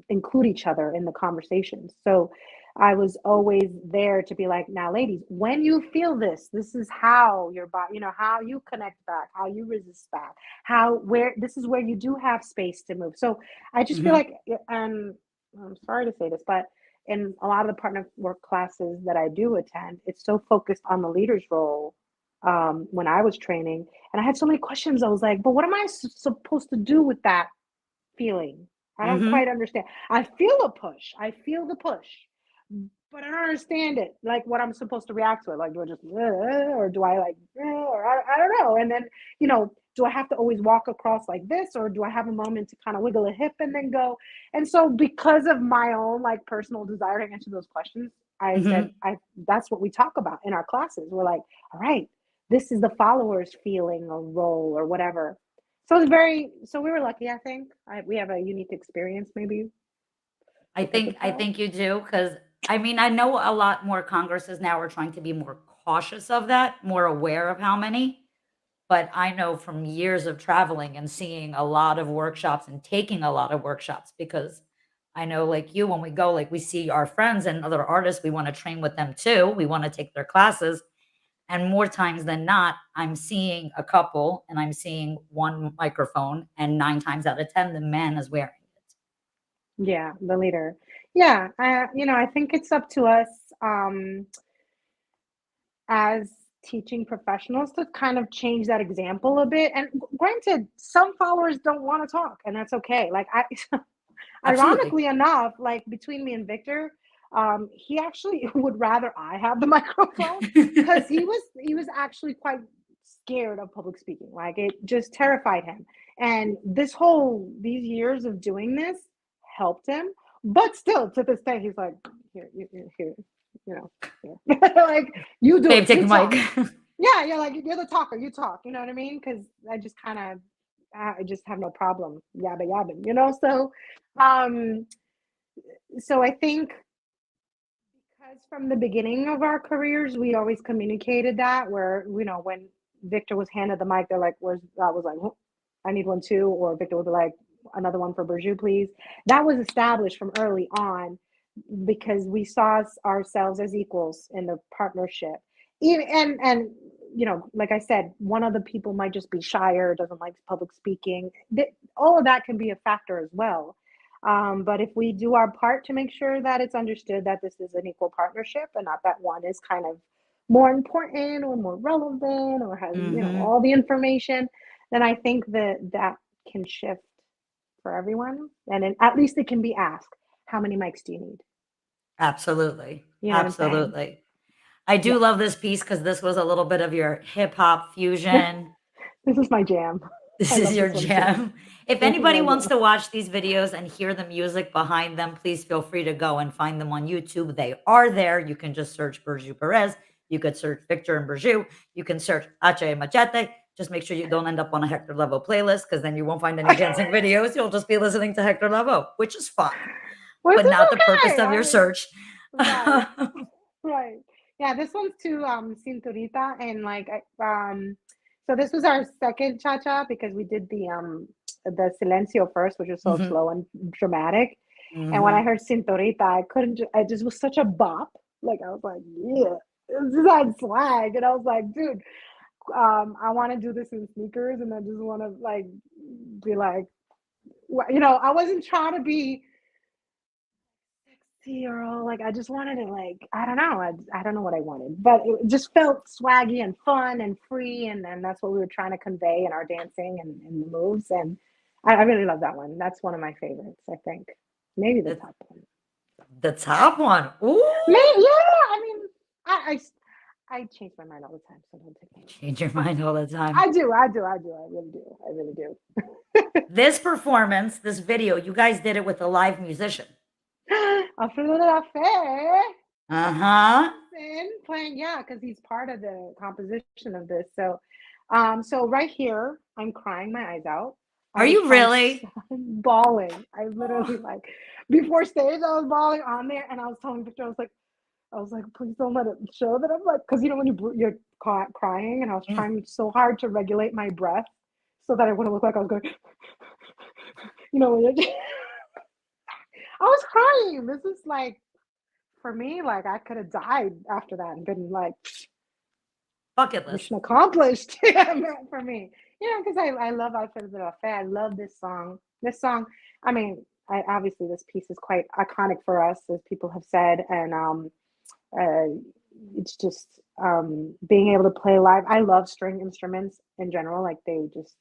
include each other in the conversations. So I was always there to be like, now, ladies, when you feel this, this is how your body, how you connect back, how you resist back, where this is where you do have space to move. So I just feel Mhm. like, I'm sorry to say this, but in a lot of the partner work classes that I do attend, it's so focused on the leader's role. When I was training, and I had so many questions, I was like, but what am I supposed to do with that feeling? I don't quite Mhm. understand. I feel a push. I feel the push, but I don't understand it. Like what I'm supposed to react to it. Like do I just or do I like or I don't know. And then do I have to always walk across like this, or do I have a moment to kind of wiggle a hip and then go? And so because of my own like personal desire to answer those questions, I said Mhm. I that's what we talk about in our classes. We're like, all right, this is the followers feeling or role or whatever. So we were lucky, I think. We have a unique experience maybe because of I that. think you do because I mean, I know a lot more congresses now are trying to be more cautious of that, more aware of how many. But I know from years of traveling and seeing a lot of workshops and taking a lot of workshops because I know, like you, when we go, like we see our friends and other artists, we want to train with them too. We want to take their classes. And more times than not, I'm seeing a couple and I'm seeing one microphone, and nine times out of 10, the man is wearing it. Yeah, the leader. Yeah, I think it's up to us um, as teaching professionals to kind of change that example a bit. And granted, some followers don't want to talk, and that's okay. Like Absolutely. ironically enough, like between me and Victor, he actually would rather I have the microphone because he was actually quite scared of public speaking. Like it just terrified him. And these years of doing this helped him. But still, to this day, he's like, here, you know, here. Like you do Babe, it, take you the talk. mic. Yeah, you're like you're the talker, you talk. You know what I mean? Because I just kind of I just have no problem yabba yabba. Um, so I think because from the beginning of our careers, we always communicated that where, when Victor was handed the mic, they're like, where's that was like, "Oh, I need one too. Or Victor would be like, another one for Burju, please. That was established from early on because we saw ourselves as equals in the partnership. Even, and like I said, one of the people might just be shy or doesn't like public speaking. All of that can be a factor as well. But if we do our part to make sure that it's understood that this is an equal partnership and not that one is kind of more important or more relevant or has, Hmm. all the information, then I think that that can shift for everyone. And then at least it can be asked, how many mics do you need? Absolutely. You know what I'm saying? Absolutely. I Yeah. do love this piece because this was a little bit of your hip hop fusion. This is my jam. This I is love your this one too. jam. If This is anybody my wants jam. to watch these videos and hear the music behind them, please feel free to go and find them on YouTube. They are there. You can just search Burju Perez. You could search Victor and Burju. You can search Ache Machete. Just make sure you don't end up on a Hector Lavoe playlist because then you won't find any dancing videos. You'll just be listening to Hector Lavoe, which is fine, Which but is not the purpose okay. of I your mean, search. right. Right. Yeah, this one's to Cinturita and so this was our second cha-cha because we did the Silencio first, which was so Mhm, slow and dramatic. And when I mhm. heard Cinturita, I just was such a bop. Like I was like, yeah, this is had swag. And I was like, dude, I want to do this in sneakers and I just want to like be like, I wasn't trying to be 60 or like I just wanted to like I don't know I don't know what I wanted, but it just felt swaggy and fun and free, and that's what we were trying to convey in our dancing and the moves, and I really love that one. That's one of my favorites. I think maybe the The top one. the top one. Ooh, Maybe, yeah. I mean, I change my mind all the time, so don't take you my change your word. mind all the time. I really do. I really do. This performance, this video, you guys did it with a live musician. Alfredo de la Fe. Uh-huh. In playing, yeah, because he's part of the composition of this. So, so right here, I'm crying my eyes out. I Are was you trying really? bawling. I literally Oh, like before stage, I was bawling on there, and I was telling Victor, I was like, please don't let it show that I'm like, because when you're caught crying, and I was mm. trying so hard to regulate my breath so that I wouldn't look like I was going, when you're, I was crying. This is like for me, like I could have died after that and been like Bucket list. mission accomplished. Yeah, for me. Because I love Alfredo de la Fe. I love this song. This song, I mean, obviously this piece is quite iconic for us, as people have said, and uh, it's just being able to play live. I love string instruments in general. Like they just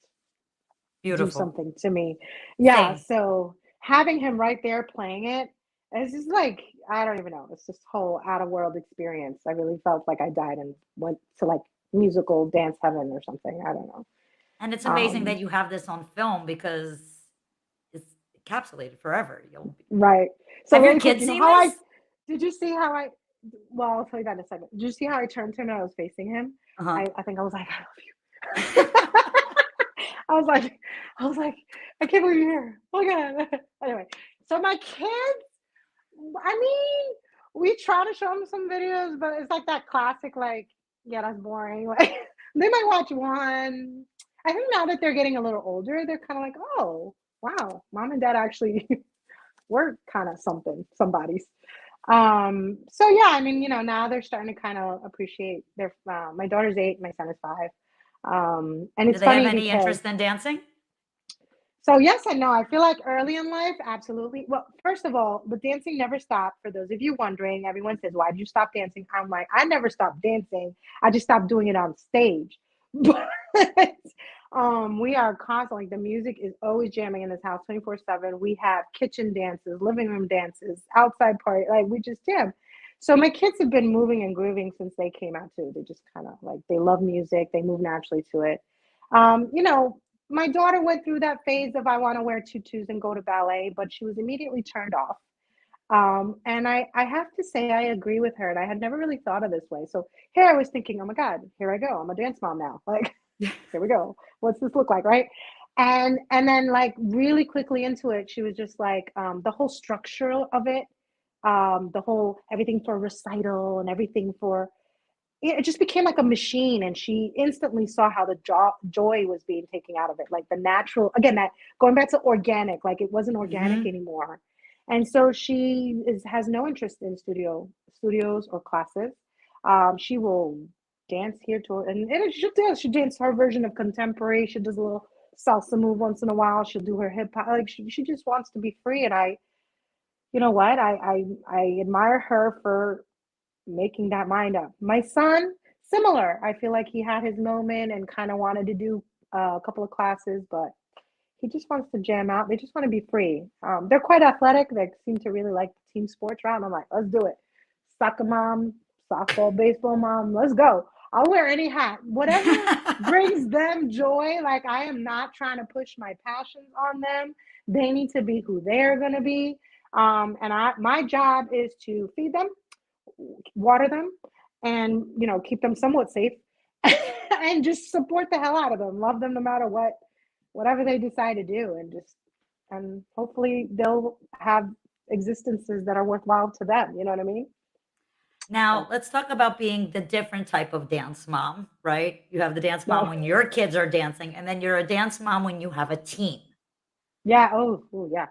do Beautiful. something to me. Yeah. Same. So having him right there playing it, it's just like I don't even know. It's just whole out of world experience. I really felt like I died and went to like musical dance heaven or something. I don't know. And it's amazing that Um, you have this on film because it's encapsulated forever. You'll be, right. So have your really quick, kids seen how I this? did you see how I well, I'll tell you that in a second. Did you see how I turned to him and I was facing him? Uh-huh. I think I was like, I love you. I was like, I was like, I can't believe you're here. Oh my God. Anyway, so my kids, I mean, we try to show them some videos, but it's like that classic, like, yeah, that's boring. Like, they might watch one. I think now that they're getting a little older, they're kind of like, oh, wow, mom and dad actually were kind of somebody's. So yeah, I mean, now they're starting to kind of appreciate their, my daughter's 8, my son is 5. And Do it's they have funny any because interest in dancing? so yes and no. I feel like early in life, absolutely. Well, first of all, the dancing never stopped. For those of you wondering, everyone says, "Why did you stop dancing?" I'm like, I never stopped dancing. I just stopped doing it on stage. But we are constantly the music is always jamming in this house 24/7. We have kitchen dances, living room dances, outside party. Like we just jam. So my kids have been moving and grooving since they came out too. They just kind of like they love music. They move naturally to it. Um, you know, my daughter went through that phase of I want to wear tutus and go to ballet, but she was immediately turned off. And I have to say I agree with her, and I had never really thought of this way. So here I was thinking, oh my God, here I go. I'm a dance mom now. Like, here we go. What's this look like, right? And then like really quickly into it, she was just like the whole structure of it, the whole everything for recital and everything for it just became like a machine, and she instantly saw how the joy was being taken out of it, like the natural again, that going back to organic, like it wasn't organic Mhm. anymore. And so she has no interest in studios or classes. She will dance here to and she dance her version of contemporary. She does a little salsa move once in a while. She'll do her hip hop. Like she just wants to be free. And you know what? I admire her for making that mind up. My son, similar. I feel like he had his moment and kind of wanted to do a couple of classes, but he just wants to jam out. They just want to be free. They're quite athletic. They seem to really like the team sports route. And I'm like, let's do it. Soccer mom, softball, baseball mom, let's go. I'll wear any hat, whatever brings them joy. Like I am not trying to push my passions on them. They need to be who they're going to be. And my job is to feed them, water them, and keep them somewhat safe, and just support the hell out of them. Love them no matter what, whatever they decide to do, and hopefully they'll have existences that are worthwhile to them. You know what I mean? Now, So, let's talk about being the different type of dance mom, right? You have the dance mom no, when your kids are dancing, and then you're a dance mom when you have a team, yeah, oh, yeah.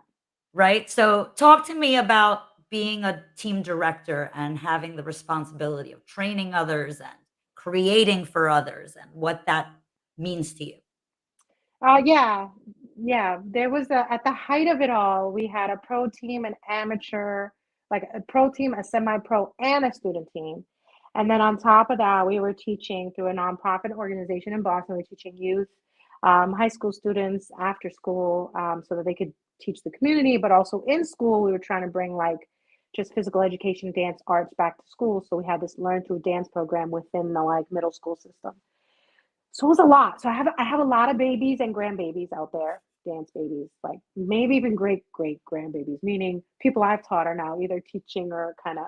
right? So, talk to me about being a team director and having the responsibility of training others and creating for others and what that means to you. Yeah, yeah. There was at the height of it all, we had a pro team, an amateur, like a pro team, a semi-pro, and a student team. And then on top of that, we were teaching through a nonprofit organization in Boston. We were teaching youth, high school students after school, so that they could teach the community, but also in school, we were trying to bring like just physical education, dance, arts back to school. So we had this learn through dance program within the like middle school system. So it was a lot. So I have a lot of babies and grandbabies out there, dance babies, like maybe even great grandbabies, meaning people I've taught are now either teaching or kind of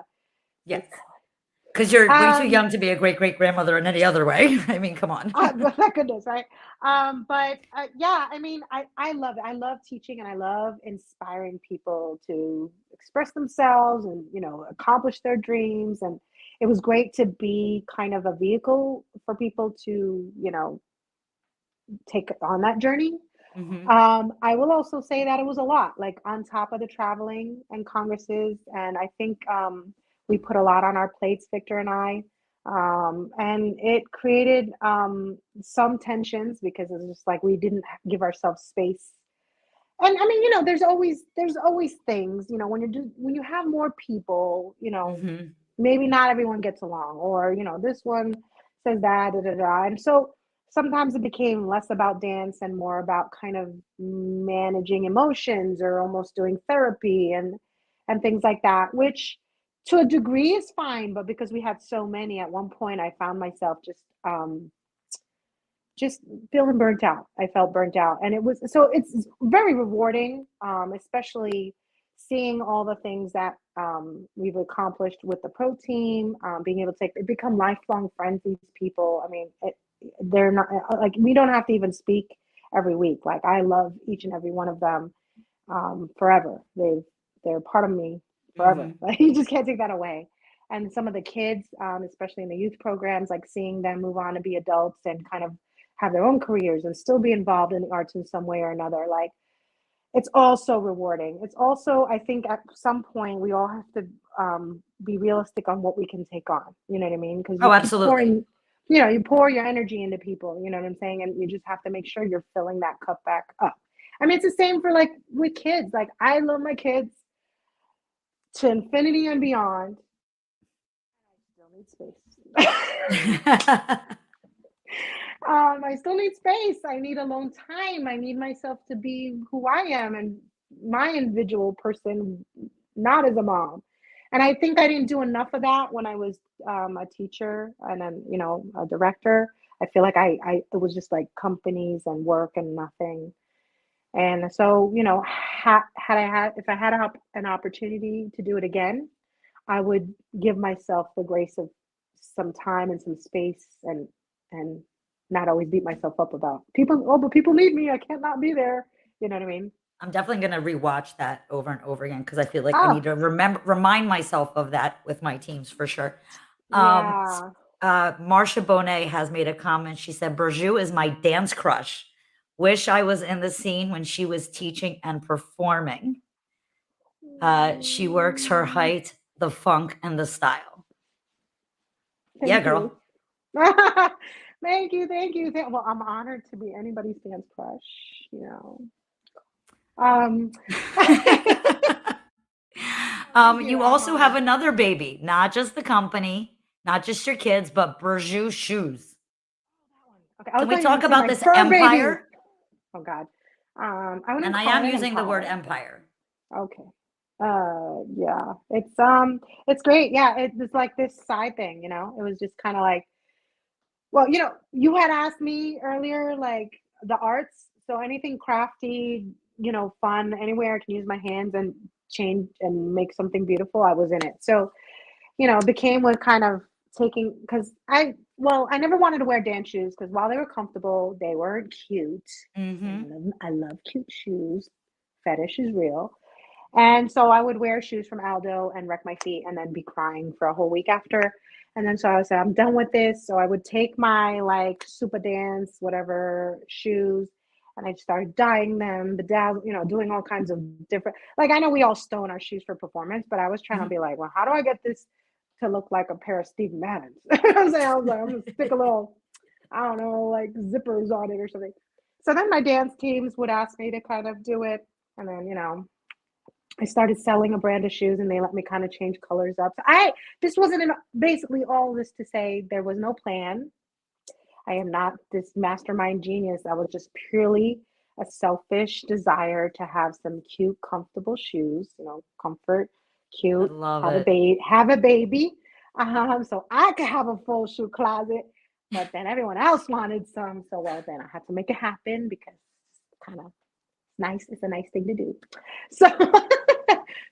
Yes. freestyling. Because you're way too Um, young to be a great great grandmother in any other way. I mean, come on. my goodness, right? But yeah, I mean, I love it. I love teaching and I love inspiring people to express themselves and accomplish their dreams. And it was great to be kind of a vehicle for people to take on that journey. Mhm. I will also say that it was a lot, like on top of the traveling and congresses, and I think we put a lot on our plates, Victor and I, and it created some tensions because it's just like we didn't give ourselves space. And I mean, there's always things, when you have more people, Mhm. maybe not everyone gets along, or this one says that, da, da, da. And so sometimes it became less about dance and more about kind of managing emotions or almost doing therapy and things like that, which to a degree is fine. But because we had so many at one point, I found myself just feeling burnt out. I felt burnt out, and it's very rewarding, especially seeing all the things that we've accomplished with the pro team, being able to become lifelong friends. These people, I mean, they're not like we don't have to even speak every week. Like I love each and every one of them forever. They're part of me forever. Mhm. Like you just can't take that away. And some of the kids, especially in the youth programs, like seeing them move on to be adults and kind of have their own careers and still be involved in the arts in some way or another. Like it's also rewarding. It's also, I think, at some point we all have to be realistic on what we can take on. You know what I mean? Because you Oh, keep absolutely. pouring, you pour your energy into people. You know what I'm saying? And you just have to make sure you're filling that cup back up. I mean, it's the same for like with kids. Like I love my kids to infinity and beyond. I still need space. I still need space. I need alone time. I need myself to be who I am and my individual person, not as a mom. And I think I didn't do enough of that when I was a teacher and then, a director. I feel like it was just like companies and work and nothing. And so, if I had an opportunity to do it again, I would give myself the grace of some time and some space and not always beat myself up about people. Oh, but people need me. I can't not be there. You know what I mean? I'm definitely gonna rewatch that over and over again because I feel like I Oh, need to remind myself of that with my teams for sure. Um, s yeah. Marsha Bonet has made a comment. She said, "Burju is my dance crush. Wish I was in the scene when she was teaching and performing. She works her Mm, height, the funk, and the style." Yeah, thank girl. you. Thank you, thank you. Well, I'm honored to be anybody's dance crush, you know. Um, thank you. You I'm also have honored. another baby, not just the company, not just your kids, but Burju Shoes. Okay, I Can was we thought you were talk gonna say about my this fur baby. empire? Oh God. I wouldn't And I call am it an using the word empire. empire. Okay. Yeah. It's great. Yeah, it's like this side thing, you know. It was just kind of like, well, you know, you had asked me earlier, like the arts. So anything crafty, you know, fun, anywhere I can use my hands and change and make something beautiful, I was in it. So, you know, became with kind of taking because I never wanted to wear dance shoes because while they were comfortable, they weren't cute. And Hmm. I love cute shoes. Fetish is real. And so I would wear shoes from Aldo and wreck my feet and then be crying for a whole week after. And then so I said, I'm done with this. So I would take my like super dance, whatever shoes, and I started dyeing them, bedazzle, you know, doing all kinds of different. Like I know we all stone our shoes for performance, but I was trying to Hmm. be like, well, how do I get this to look like a pair of Steve Mannings? I'm saying I was like, I'm gonna stick a little, I don't know, like zippers on it or something. So then my dance teams would ask me to kind of do it, and then you know I started selling a brand of shoes and they let me kind of change colors up. So this wasn't basically all this to say there was no plan. I am not this mastermind genius. I was just purely a selfish desire to have some cute, comfortable shoes, you know, comfort, I cute, love it. have a baby. So I could have a full shoe closet, but then everyone else wanted some. So well then I had to make it happen because it's kind of nice. It's a nice thing to do. So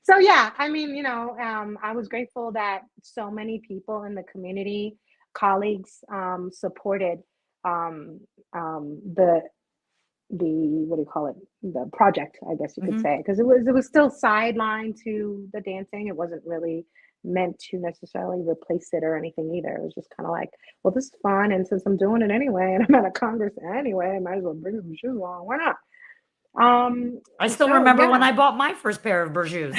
so yeah, I mean, you know, I was grateful that so many people in the community, colleagues, supported um, the what do you call it, the project, I guess you could Hmm. say, because it was still sidelined to the dancing. It wasn't really meant to necessarily replace it or anything either. It was just kind of like, well, this is fun, and since I'm doing it anyway, and I'm at a congress anyway, I might as well bring some shoes along. Why not? Um, I still so remember when yeah. I bought my first pair of Burjus.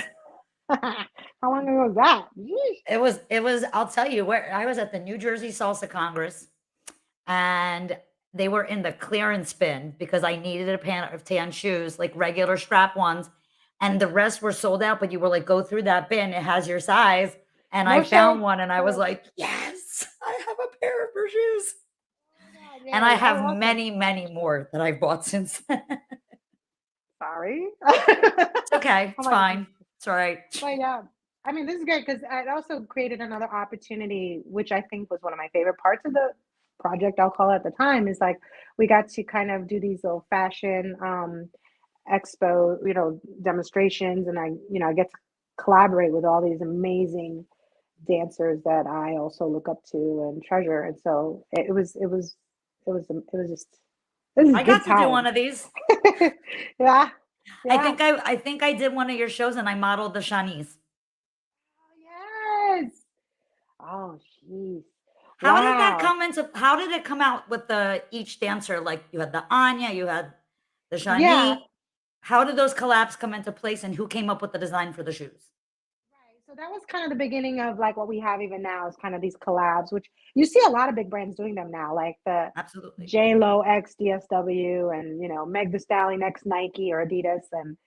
How long ago was that? Yeesh. I'll tell you where I was at the New Jersey Salsa Congress and they were in the clearance bin because I needed a pair of tan shoes, like regular strap ones, and the rest were sold out. But you were like, go through that bin, it has your size. And I No found shade. one and I was No. like, yes, I have a pair of her shoes. Oh my God, And yeah. I Oh, have awesome. many, many more that I've bought since then. Sorry. It's okay. Oh It's my God. fine. It's all right. But yeah, I mean, this is great because it also created another opportunity, which I think was one of my favorite parts of the project, I'll call it at the time, is like we got to kind of do these little fashion expo, you know, demonstrations, and I get to collaborate with all these amazing dancers that I also look up to and treasure. And so it was just this is I good got to do one times. of these. Yeah, yeah. I think I did one of your shows and I modeled the Shanice. Oh, yes. Oh, jeez. Wow. How did it come out with the each dancer? Like you had the Anya, you had the Yeah. Shani. How did those collabs come into place and who came up with the design for the shoes? Right. So that was kind of the beginning of like what we have even now is kind of these collabs, which you see a lot of big brands doing them now, like the Absolutely. J Lo X DSW and you know Meg The Stallion X Nike or Adidas. And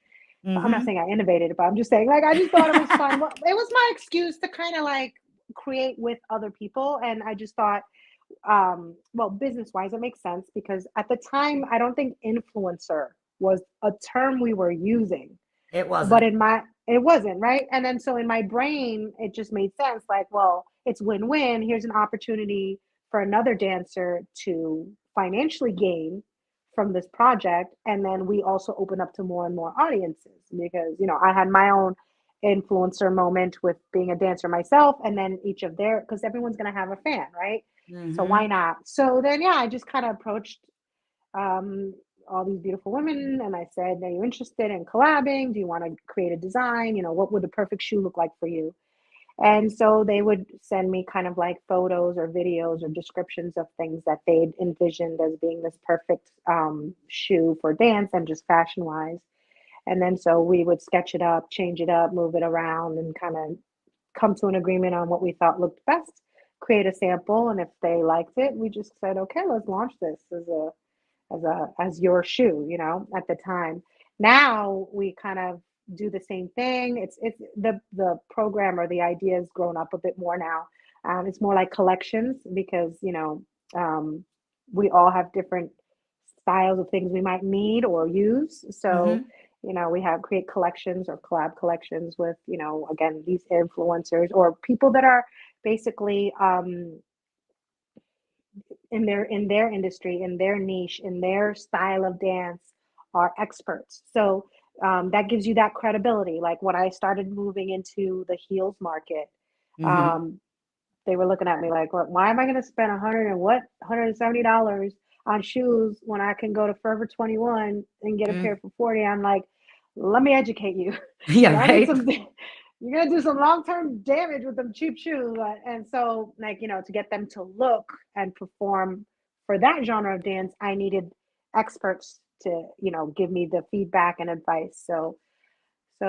I'm not saying Mhm. I innovated it, but I'm just saying like I just thought it was fun. Well, it was my excuse to kind of like create with other people, and I just thought, well, business wise, it makes sense because at the time I don't think influencer was a term we were using, It but wasn't. in my it wasn't right. And then so in my brain it just made sense like, well, it's win-win. Here's an opportunity for another dancer to financially gain from this project, and then we also open up to more and more audiences because you know I had my own influencer moment with being a dancer myself, and then each of their, because everyone's going to have a fan, right? So why Mhm. not? So then yeah, I just kind of approached um, all these beautiful women. And I said, are you interested in collabing? Do you want to create a design? You know, what would the perfect shoe look like for you? And so they would send me kind of like photos or videos or descriptions of things that they'd envisioned as being this perfect shoe for dance and just fashion wise. And then so we would sketch it up, change it up, move it around, and kind of come to an agreement on what we thought looked best. create a sample, and if they liked it, we just said, okay, let's launch this as your shoe, at the time. Now we kind of do the same thing. It's the program or the idea has grown up a bit more now. It's more like collections because um, we all have different styles of things we might need or use. So Hmm. we have create collections or collab collections with again these influencers or people that are basically in their industry, in their niche, in their style of dance are experts. So that gives you that credibility. Like when I started moving into the heels market, Hmm. um, they were looking at me like, "What? Why am I going to spend $170 on shoes when I can go to Forever 21 and get a pair Mm. for 40?" I'm like, "Let me educate you. Yeah, Y'all need right. some. You're gonna do some long-term damage with them cheap shoes." And so, like to get them to look and perform for that genre of dance, I needed experts to give me the feedback and advice. So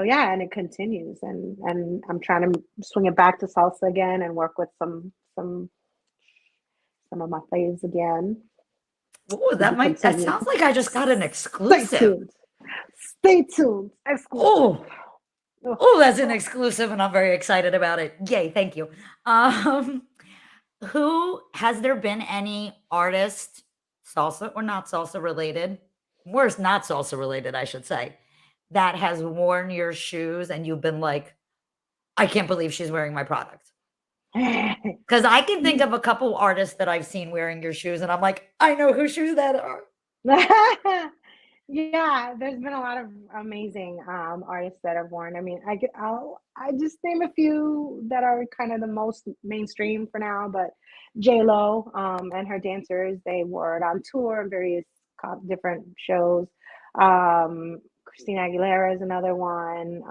yeah, and it continues, and I'm trying to swing it back to salsa again and work with some of my faves again Oh, as that it might, that continues. sounds like I just got an Stay exclusive. tuned. Stay tuned. Exclusive. Oh, Oh, oh, that's an oh. exclusive, and I'm very excited about it. Yay, thank you. Um, who has there been any artist, salsa or not salsa related, worse, not salsa related, I should say, that has worn your shoes and you've been like, I can't believe she's wearing my product? Because I can think of a couple artists that I've seen wearing your shoes, and I'm like, I know whose shoes that are. Yeah, there's been a lot of amazing artists that have worn. I mean, I just name a few that are kind of the most mainstream for now, but J Lo and her dancers, they wore it on tour and various different shows. Christina Aguilera is another one.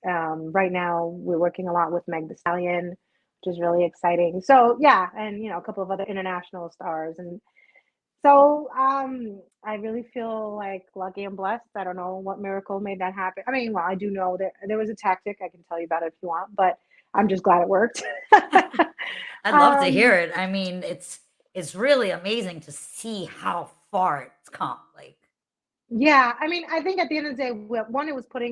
Right now, we're working a lot with Meg Thee Stallion, which is really exciting. So yeah, and a couple of other international stars, and so I really feel like lucky and blessed. I don't know what miracle made that happen. I mean, well, I do know that there was a tactic. I can tell you about it if you want, but I'm just glad it worked. I'd love to hear um, it. I mean, it's really amazing to see how far it's come. Like, yeah, I mean, I think at the end of the day, one, it was put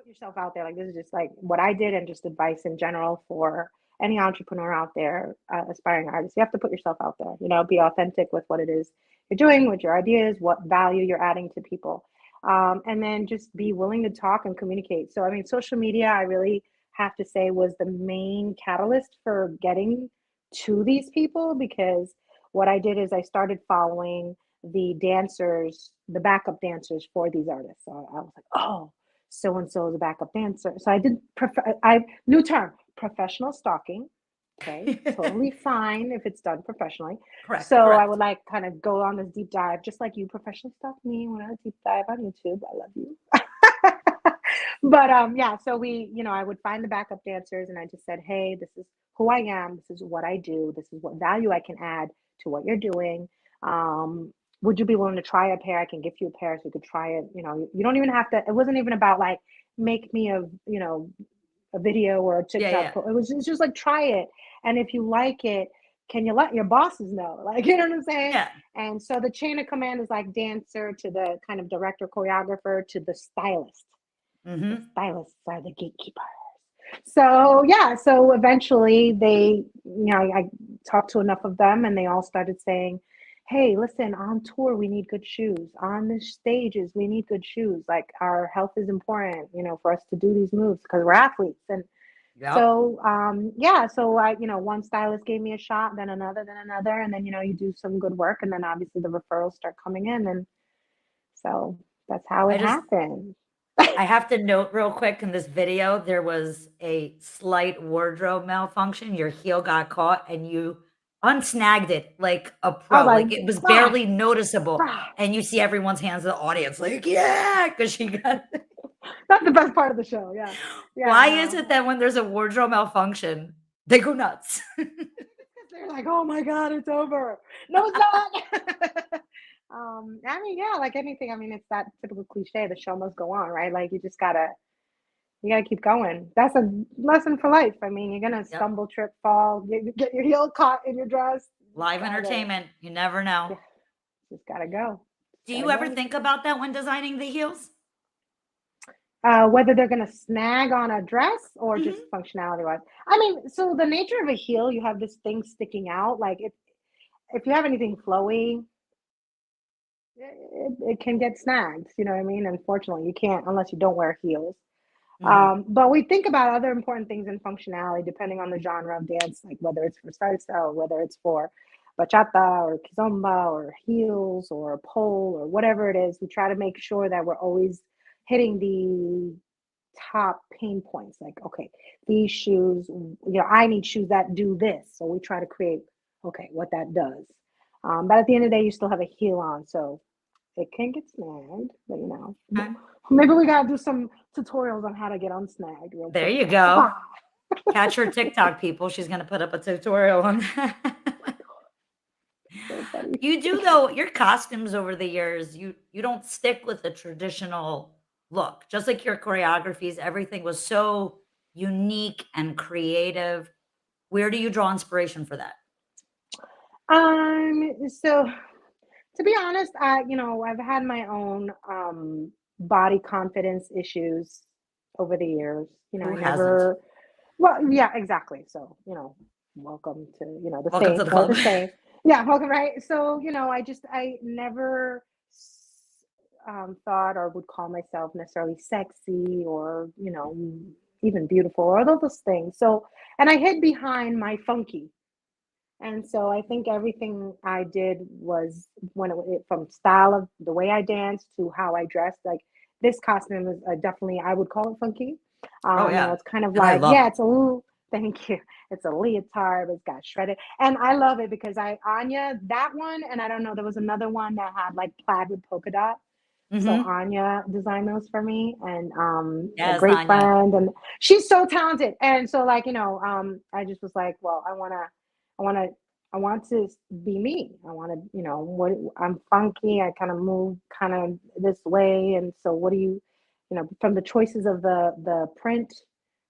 yourself out there. Like this is just like what I did, and just advice in general for any entrepreneur out there, aspiring artist. You have to put yourself out there. Be authentic with what it is you're doing, with your ideas, what value you're adding to people, and then just be willing to talk and communicate. So, I mean, social media, I really have to say, was the main catalyst for getting to these people because what I did is I started following the dancers, the backup dancers for these artists. So I was like, oh, so and so is a backup dancer. So I did. I new term, professional stalking. Okay, totally fine if it's done professionally. correct, So I correct. would like kind of go on this deep dive, just like you professionally stalk me when I deep dive on YouTube. I love you. But yeah, so I would find the backup dancers and I just said, hey, this is who I am, this is what I do, this is what value I can add to what you're doing. Would you be willing to try a pair? I can give you a pair so you could try it. You don't even have to, it wasn't even about like make me a video or a Yeah, TikTok yeah. it's just like try it. And if you like it, can you let your bosses know? Like, you know what I'm saying? Yeah. And so the chain of command is like dancer to the kind of director, choreographer to the stylist. The Mhm. stylists are the gatekeeper. So yeah, so eventually I talked to enough of them and they all started saying, hey, listen, on tour, we need good shoes. On the stages, we need good shoes. Like our health is important, for us to do these moves because we're athletes. And Yep. so, yeah, so one stylist gave me a shot, then another, and then, you do some good work. And then obviously the referrals start coming in. And so that's how I it just happened. I have to note real quick in this video, there was a slight wardrobe malfunction. Your heel got caught and you unsnagged it like a I was pro. like, Like it was ah, barely noticeable. ah. And you see everyone's hands in the audience, like, yeah, because she got That's the best part of the show. Yeah. Yeah, I why is know. it that when there's a wardrobe malfunction, they go nuts? They're like, oh my God, it's over. No, it's not. I mean, yeah, like anything. I mean, it's that typical cliche, the show must go on, right? Like you just gotta You gotta keep going. That's a lesson for life. I mean, you're gonna Yep. stumble, trip, fall, get your heel caught in your dress. You just Live gotta, entertainment. You never know. yeah, just gotta go. Just Do gotta you ever go. think about that when designing the heels? Whether they're gonna snag on a dress or Hmm. just functionality wise. I mean, so the nature of a heel, you have this thing sticking out. Like if you have anything flowy, it can get snagged. You know what I mean? Unfortunately, you can't unless you don't wear heels. Hmm. But we think about other important things in functionality depending on the genre of dance, like whether it's for salsa or whether it's for bachata or kizomba or heels or a pole or whatever it is. We try to make sure that we're always hitting the top pain points. Like, okay, these shoes, I need shoes that do this. So we try to create, okay, what that does. But at the end of the day, you still have a heel on. So it can get snagged, but Okay. maybe we gotta do some tutorials on how to get unsnagged real There quick. you go. Catch her TikTok, people. She's going to put up a tutorial on that. So funny. You do though, your costumes over the years, you don't stick with the traditional look. Just like your choreographies, everything was so unique and creative. Where do you draw inspiration for that? So to be honest, I've had my own body confidence issues over the years. Who I hasn't? never, well, yeah, exactly. So, welcome to, the Welcome to same, the more club. the same. Yeah, welcome, right? So, I never thought or would call myself necessarily sexy or, even beautiful or all those things. So, and I hid behind my funky. And so I think everything I did was from style of the way I danced to how I dressed. Like this costume is definitely, I would call it funky. Oh yeah. It's kind of And I like, love yeah, it. it's a little, thank you. It's a leotard, but it's got shredded. And I love it because Anya, that one, and I don't know, there was another one that had like plaid with polka dot. So Hmm. Anya designed those for me and a Yes, great Anya. friend and she's so talented. And so like, I just was like, well, I want to I want to be me. I want to, what I'm funky. I kind of move kind of this way and so what do from the choices of the print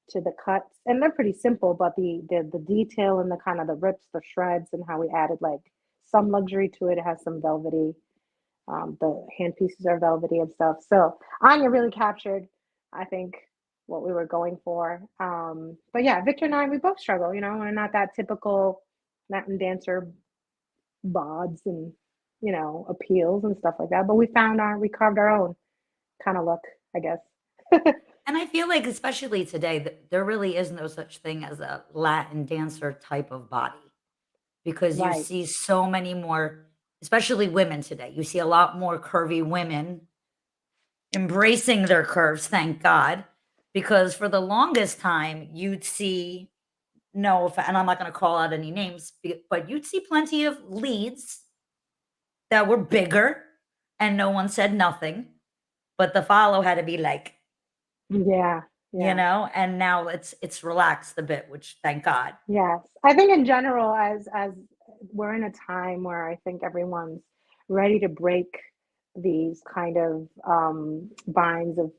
to the cuts and they're pretty simple but the detail and the kind of the rips, the shreds and how we added like some luxury to it. It has some velvety the hand pieces are velvety and stuff. So Anya really captured, I think, what we were going for. But yeah, Victor and I, we both struggle. We're not that typical Latin dancer bods and appeals and stuff like that. But we carved our own kind of look, I guess. And I feel like, especially today, there really is no such thing as a Latin dancer type of body because you Right. see so many more, especially women today. You see a lot more curvy women embracing their curves, thank God, because for the longest time, you'd see no, and I'm not going to call out any names, but you'd see plenty of leads that were bigger and no one said nothing, but the follow had to be like, Yeah. Yeah. and now it's relaxed a bit, which thank God. Yes. I think in general, as we're in a time where I think everyone's ready to break these kind of binds of,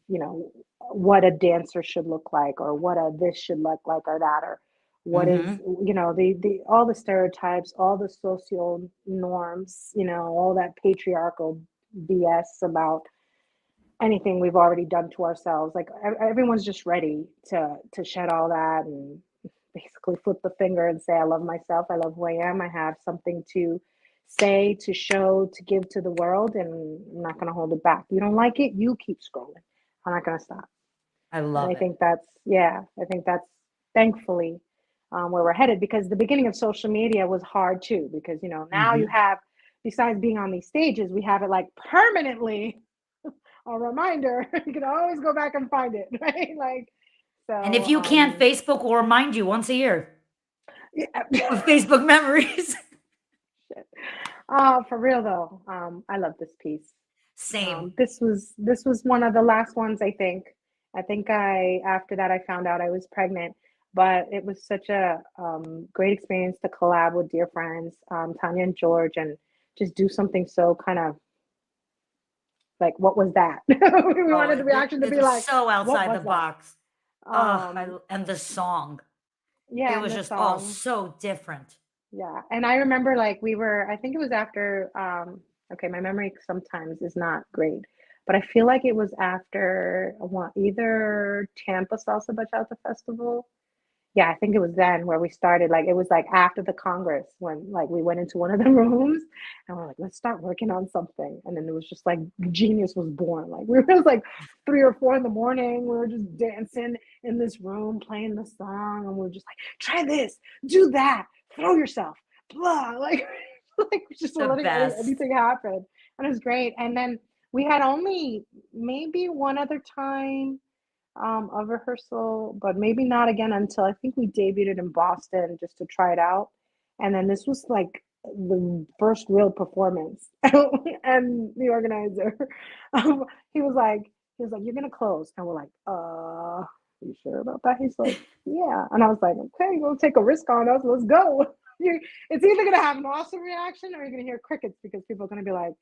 what a dancer should look like or what a this should look like or that or what is, Mhm. the all the stereotypes, all the social norms, all that patriarchal BS about anything we've already done to ourselves. Like everyone's just ready to shed all that and basically flip the finger and say, I love myself. I love who I am. I have something to say, to show, to give to the world, and I'm not going to hold it back. You don't like it, you keep scrolling. I'm not going to stop. I And love I it. think that's thankfully where we're headed because the beginning of social media was hard too. Because, now you Mhm. have, besides being on these stages, we have it like permanently a reminder. You can always go back and find it, right? Like, And if so, you can't, Facebook will remind you once a year yeah. with Facebook memories. For real though, I love this piece. Same. This was one of the last ones, I think. I think I after that I found out I was pregnant, but it was such a great experience to collab with dear friends, Tanya and George, and just do something so kind of like, what was that? We Oh, wanted the reaction to it be was like, so what outside the was that? box. Oh, Um, and the song. It yeah, and was the just all song. so different. Yeah, and I remember like we were I think it was after okay, my memory sometimes is not great, but I feel like it was after one either Tampa Salsa Bachata Festival. Yeah, I think it was then where we started. Like it was like after the Congress when like we went into one of the rooms and we're like, let's start working on something. And then it was just like genius was born. Like we were like 3 or 4 in the morning. We were just dancing in this room, playing the song, and we were just like, try this, do that, throw yourself, blah. Like like just The letting best. anything happen. And it was great. And then we had only maybe one other time of rehearsal, but maybe not again until I think we debuted it in Boston just to try it out. And then this was like the first real performance. And the organizer, um, he was like, you're gonna close. And we're like, you sure about that? He's like, yeah. And I was like, okay, we'll take a risk on us. Let's go. It's either gonna have an awesome reaction or you're gonna hear crickets because people are gonna be like,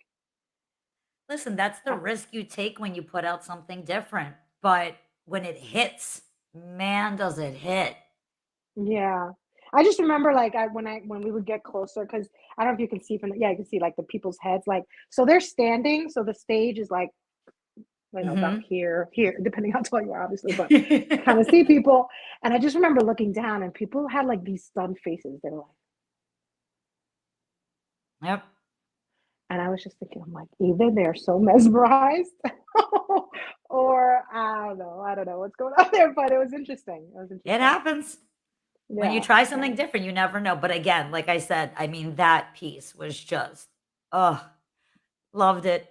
Listen, that's the uh, risk you take when you put out something different. But when it hits, man, does it hit. yeah. I just remember like when we would get closer because I don't know if you can see from the, yeah, you can see like the people's heads like so they're standing, so the stage is like about Hmm. here, depending how tall you are, obviously, but you kind of see people. And I just remember looking down and people had like these stunned faces. They were like, Yep. and I was just thinking, I'm like, either they're so mesmerized or I don't know what's going on there, but it was interesting. It was It interesting. happens. When you Yeah, try yeah. something different, you never know. But again, like I said, I mean, that piece was just, oh, loved it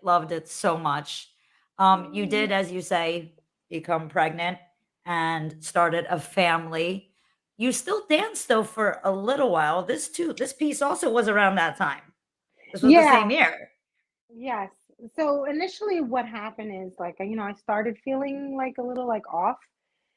so much. You Mm. did, as you say, become pregnant and started a family. You still danced though for a little while. This too, this piece also was around that time. This was the same Yeah, year. yes. So initially what happened is like, I started feeling like a little like off.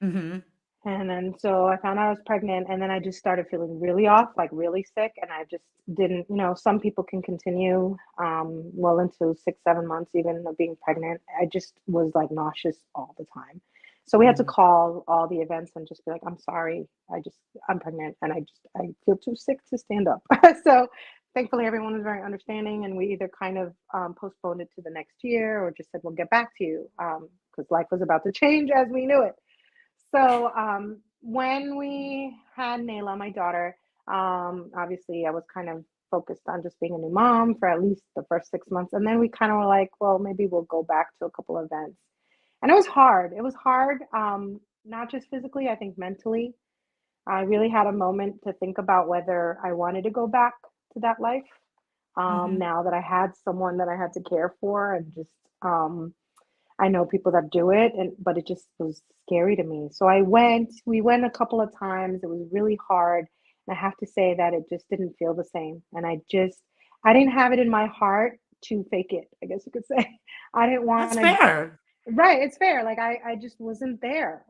Mhm. And then so I found out I was pregnant and then I just started feeling really off, like really sick. And I just didn't, some people can continue well into 6, 7 months even of being pregnant. I just was like nauseous all the time. So we had to Mhm. call all the events and just be like, I'm sorry, I'm pregnant and I feel too sick to stand up. So thankfully everyone was very understanding and we either kind of postponed it to the next year or just said, we'll get back to you because life was about to change as we knew it. So when we had Nayla, my daughter, obviously I was kind of focused on just being a new mom for at least the first 6 months. And then we kind of were like, well, maybe we'll go back to a couple of events. And it was hard. It was hard, not just physically, I think mentally. I really had a moment to think about whether I wanted to go back to that life Mhm. now that I had someone that I had to care for and just I know people that do it and but it just was scary to me. So we went a couple of times. It was really hard. And I have to say that it just didn't feel the same. And I didn't have it in my heart to fake it, I guess you could say. I didn't want That's to fair. right, it's fair. Like I just wasn't there.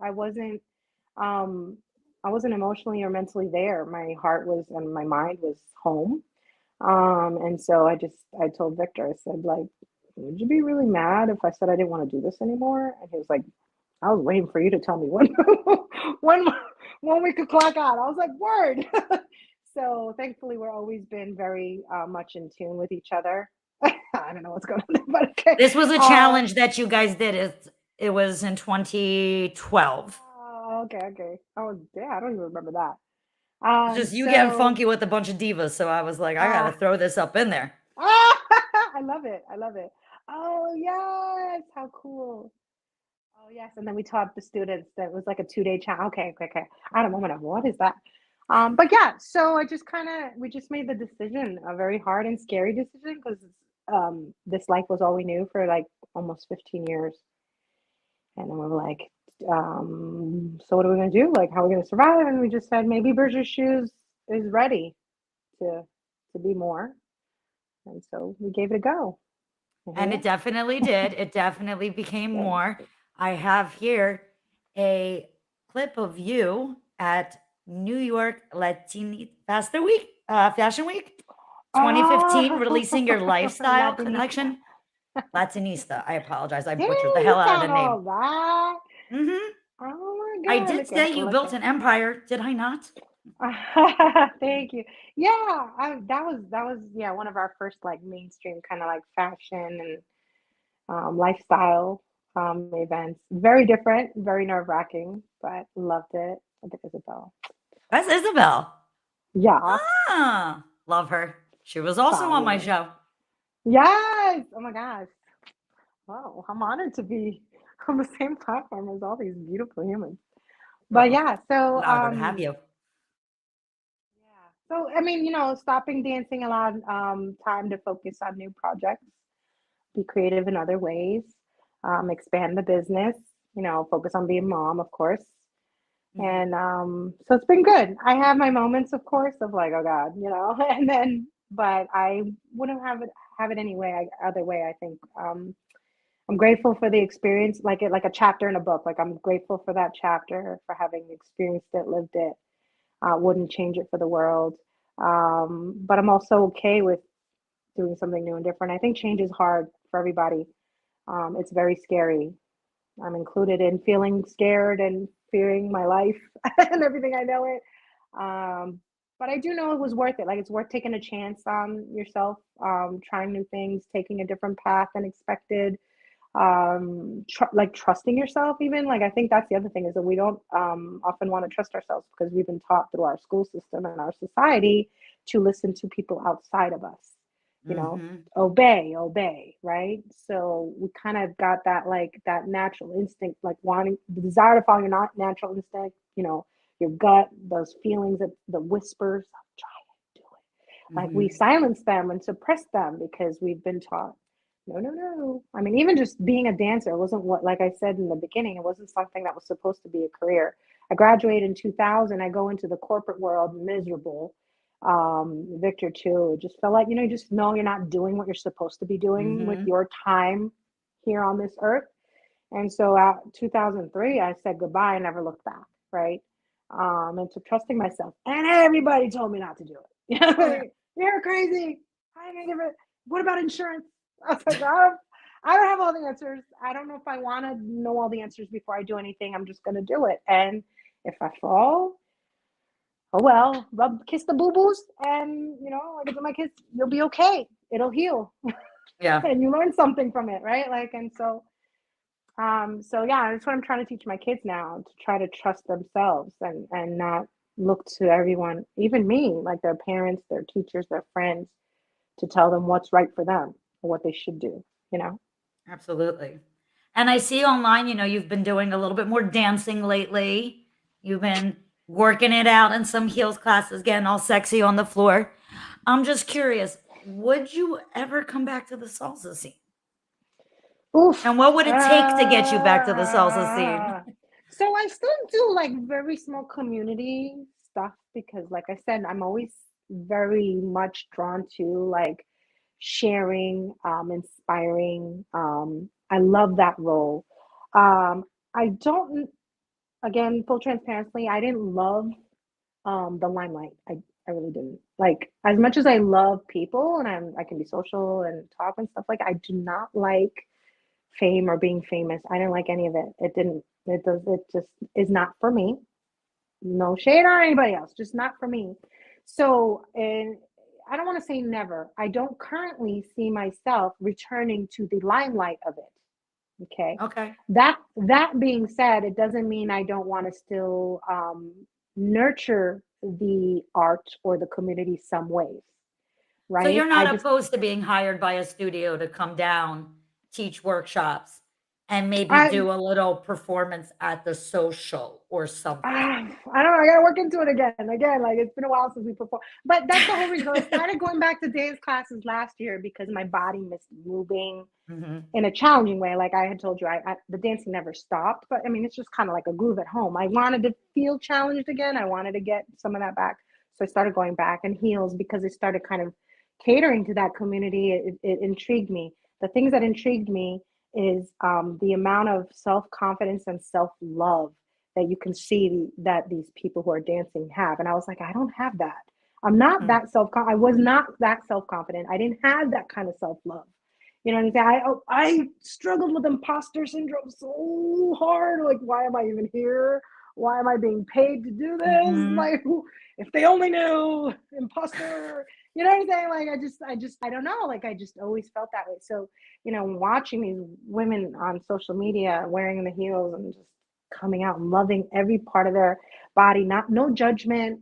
Um I wasn't emotionally or mentally there. My heart was and my mind was home. And so I told Victor, I said, like, would you be really mad if I said I didn't want to do this anymore? And he was like, I was waiting for you to tell me when when when we could clock out. I was like, word. So thankfully we're always been very much in tune with each other. I don't know what's going on there, but okay. This was a Uh, challenge that you guys did. It was in 2012. okay, okay. Oh, yeah, I don't even remember that. It's just you getting So funky with a bunch of divas, so I was like, I gotta uh, throw this up in there. I love it. I love it. Oh, yes. How cool. Oh, yes. And then we taught the students that it was like a 2 day challenge. Okay, okay, okay. I had a moment of what is that? But yeah, so we just made the decision, a very hard and scary decision because this life was all we knew for like almost 15 years. And then we were like, so what are we going to do? Like, how are we going to survive? And we just said, maybe Burju Shoes is ready to, to be more. And so we gave it a go. And here And we it are. definitely did. It definitely became Yeah. more. I have here a clip of you at New York Fashion Week 2015, Oh, releasing your lifestyle Latinista. collection. Latinista. I apologize. I butchered the Damn, hell you out of the found name. all that. Mhm. Oh I God, did say you look built at. an empire, did I not? Thank you. Yeah, that was yeah one of our first like mainstream kind of like fashion and lifestyle events. Very different, very nerve-wracking, but loved it. Look at Isabel. That's Isabel. Yeah, Ah, love her. She was also on my fabulous. show. Yes. Oh my gosh. Wow, I'm honored to be on the same platform as all these beautiful humans. But Well, yeah, so honored to have you. yeah. So I mean, stopping dancing allowed time to focus on new projects, be creative in other ways, expand the business, focus on being mom, of course. Mhm. And so it's been good. I have my moments, of course, of like, oh God, and then, but I wouldn't have it anyway, other way. I think I'm grateful for the experience, like a chapter in a book. Like I'm grateful for that chapter, for having experienced it, lived it. Wouldn't change it for the world. But I'm also okay with doing something new and different. I think change is hard for everybody. It's very scary. I'm included in feeling scared and fearing my life and everything I know it. Um, but I do know it was worth it. Like it's worth taking a chance on yourself, trying new things, taking a different path than expected. Like trusting yourself, even. Like I think that's the other thing is that we don't often want to trust ourselves because we've been taught through our school system and our society to listen to people outside of us. You know, Mhm. obey, right? So we kind of got that like that natural instinct, like wanting the desire to follow your not natural instinct. Your gut, those feelings, that the whispers, try it, do it. Like we Mhm. silence them and suppress them because we've been taught no, no, no. I mean, even just being a dancer wasn't what, like I said in the beginning, it wasn't something that was supposed to be a career. I graduated in 2000. I go into the corporate world miserable. Victor too. It just felt like, you just know you're not doing what you're supposed to be doing with Mhm. your time here on this earth. And so at 2003, I said goodbye and never looked back, right? And so trusting myself. And everybody told me not to do Oh yeah. it. You're crazy. How are you gonna give it? What about insurance? I was like, I don't have all the answers. I don't know if I want to know all the answers before I do anything. I'm just gonna do it. And if I fall, oh well, kiss the boo boos, and like I tell my kids, you'll be okay. It'll heal, Yeah. and you learn something from it, right? Like, and so yeah, that's what I'm trying to teach my kids now, to try to trust themselves and not look to everyone, even me, like their parents, their teachers, their friends, to tell them what's right for them or what they should do, you know? Absolutely. And I see online, you've been doing a little bit more dancing lately. You've been working it out in some heels classes, getting all sexy on the floor. I'm just curious, would you ever come back to the salsa scene? Oof. And what would it take to get you back to the salsa scene? So I still do like very small community stuff because, like I said, I'm always very much drawn to like sharing, inspiring. I love that role. I don't, again, full transparency, I didn't love the limelight. I really didn't. Like as much as I love people and I can be social and talk and stuff, like I do not like fame or being famous. I didn't like any of it. It just is not for me. No shade on anybody else, just not for me. So, and I don't want to say never. I don't currently see myself returning to the limelight of it. Okay. Okay. That being said, it doesn't mean I don't want to still nurture the art or the community some ways, So right? you're I not just opposed to being hired by a studio to come down, teach workshops, and maybe I do a little performance at the social or something. I don't know. I gotta work into it again. Again, like it's been a while since we performed. But that's the whole reason. I started going back to dance classes last year because my body missed moving Mhm. in a challenging way. Like I had told you, the dancing never stopped. But I mean, it's just kind of like a groove at home. I wanted to feel challenged again. I wanted to get some of that back. So I started going back and heels because it started kind of catering to that community. It intrigued me. The things that intrigued me is the amount of self confidence and self love that you can see that these people who are dancing have. And I was like, I don't have that. I'm not Mhm. that I was not that self confident. I didn't have that kind of self love. You know what I'm saying? I struggled with imposter syndrome so hard. Like, why am I even here? Why am I being paid to do this? Mhm. Like, if they only knew, imposter. You know what I'm saying? Like, I don't know. Like, I just always felt that way. So, watching these women on social media wearing the heels and just coming out and loving every part of their body, not no judgment,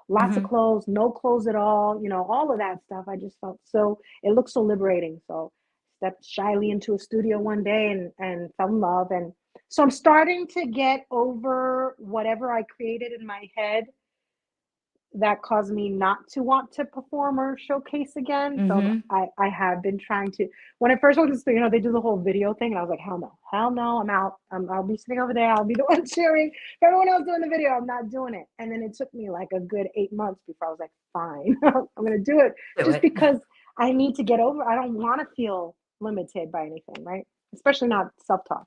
lots of Mhm. clothes, no clothes at all, all of that stuff. I just felt so, it looked so liberating. So, stepped shyly into a studio one day and fell in love. And so I'm starting to get over whatever I created in my head that caused me not to want to perform or showcase again. So Mhm. I have been trying to. When I first went to the studio, they do the whole video thing, and I was like, hell no, I'm out. I'll be sitting over there. I'll be the one cheering. If everyone else doing the video, I'm not doing it. And then it took me like a good 8 months before I was like, fine, I'm gonna do it, Do just it. because I need to get over. I don't want to feel limited by anything, right? Especially not self talk.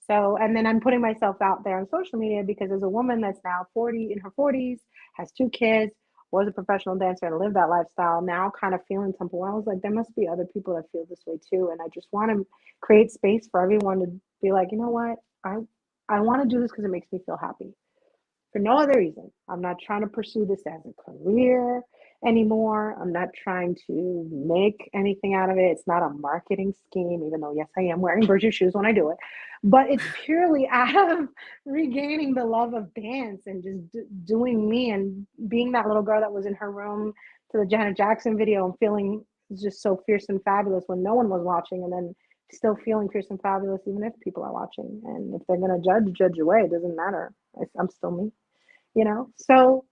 So, and then I'm putting myself out there on social media because as a woman that's now 40 in her 40s, has two kids, was a professional dancer and lived that lifestyle, now kind of feeling temple. I was like, there must be other people that feel this way too. And I just want to create space for everyone to be like, you know what? I want to do this because it makes me feel happy for no other reason. I'm not trying to pursue this as a career anymore. I'm not trying to make anything out of it. It's not a marketing scheme, even though, yes, I am wearing Burju shoes when I do it. But it's purely out of regaining the love of dance and just doing me and being that little girl that was in her room to the Janet Jackson video and feeling just so fierce and fabulous when no one was watching, and then still feeling fierce and fabulous even if people are watching. And if they're going to judge away, it doesn't matter. I'm still me, so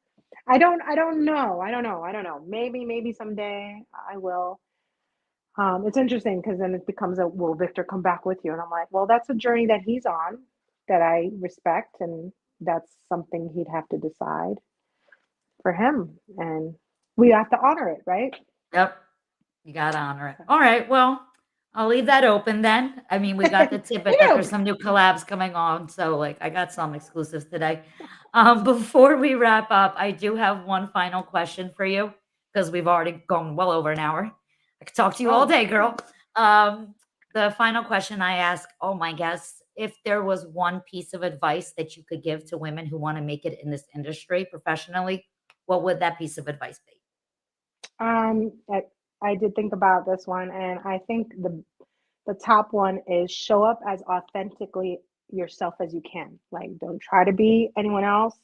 I don't know. Maybe someday I will. It's interesting because then it becomes a, will Victor come back with you? And I'm like, well, that's a journey that he's on that I respect, and that's something he'd have to decide for him, and we have to honor it, right? Yep. You gotta honor it. All right. Well, I'll leave that open then. I mean, we got the tidbit You that know, there's some new collabs coming on, so like I got some exclusives today. Before we wrap up, I do have one final question for you because we've already gone well over an hour. I could talk to you all oh, day, girl. Um, the final question I ask all my guests: if there was one piece of advice that you could give to women who want to make it in this industry professionally, what would that piece of advice be? um, I, I did think about this one, and I think the top one is show up as authentically yourself as you can. Like, don't try to be anyone else.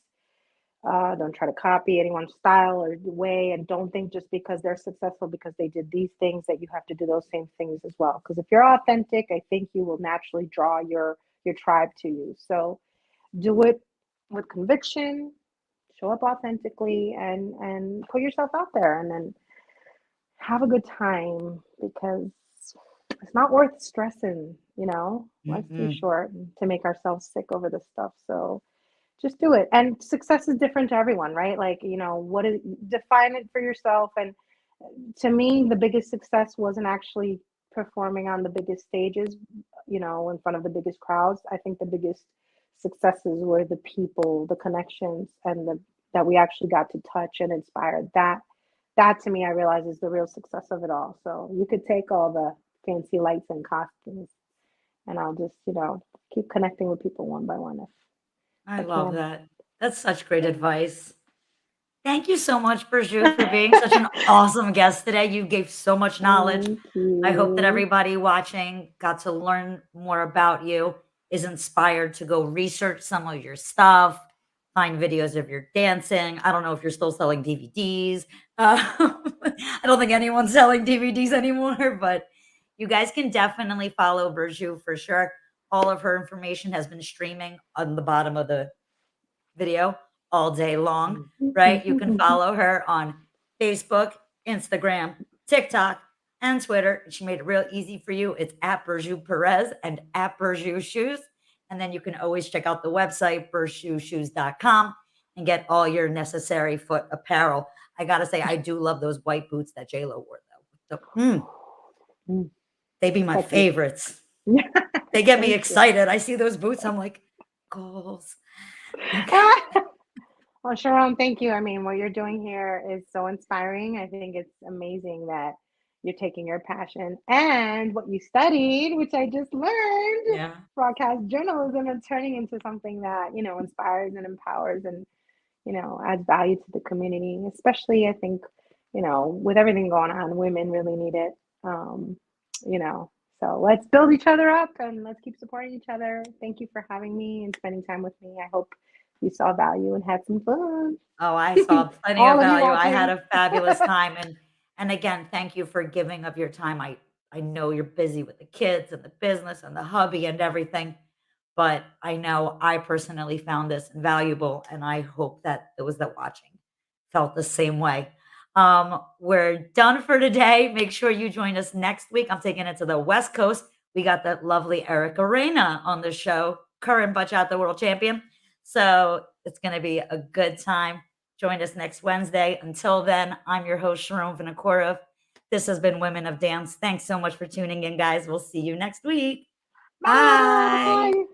Don't try to copy anyone's style or way, and don't think just because they're successful because they did these things that you have to do those same things as well. Because if you're authentic, I think you will naturally draw your tribe to you. So do it with conviction, show up authentically, and put yourself out there, and then have a good time because it's not worth stressing. Life's too Mhm. short to make ourselves sick over this stuff. So just do it. And success is different to everyone, right? Like, what is, define it for yourself. And to me, the biggest success wasn't actually performing on the biggest stages, in front of the biggest crowds. I think the biggest successes were the people, the connections, and the that we actually got to touch and inspire. That to me, I realize is the real success of it all. So you could take all the fancy lights and costumes, and I'll just, keep connecting with people one by one I if I love can. that. That's such great advice. Thank you so much, Burju, for being such an awesome guest today. You gave so much knowledge. Thank I hope that you. everybody watching got to learn more about you, is inspired to go research some of your stuff, find videos of your dancing. I don't know if you're still selling DVDs. I don't think anyone's selling DVDs anymore, but you guys can definitely follow Burju for sure. All of her information has been streaming on the bottom of the video all day long, right? You can follow her on Facebook, Instagram, TikTok, and Twitter. She made it real easy for you. It's at Burju Perez and at Burju Shoes. And then you can always check out the website, burjushoes.com, and get all your necessary foot apparel. I gotta say, I do love those white boots that JLo wore, though. They be my Sexy. favorites. They get me Thank you. excited. I see those boots, I'm like, goals. Okay. Well, Sharon, thank you. I mean, what you're doing here is so inspiring. I think it's amazing that, you're taking your passion and what you studied, which I just learned, Yeah. broadcast journalism, and turning into something that, inspires and empowers and, adds value to the community. Especially, I think, with everything going on, women really need it. Um, you know, so let's build each other up and let's keep supporting each other. Thank you for having me and spending time with me. I hope you saw value and had some fun. Oh, I saw plenty of All of you value. I had watching. a fabulous time, and again, thank you for giving of your time. I know you're busy with the kids and the business and the hubby and everything, but I know I personally found this invaluable, and I hope that those that watching felt the same way. We're done for today. Make sure you join us next week. I'm taking it to the West Coast. We got that lovely Erica Reina on the show, current bachata world champion. So it's going to be a good time. Join us next Wednesday. Until then, I'm your host, Sharonne Vinokurov. This has been Women of Dance. Thanks so much for tuning in, guys. We'll see you next week. Bye. Bye.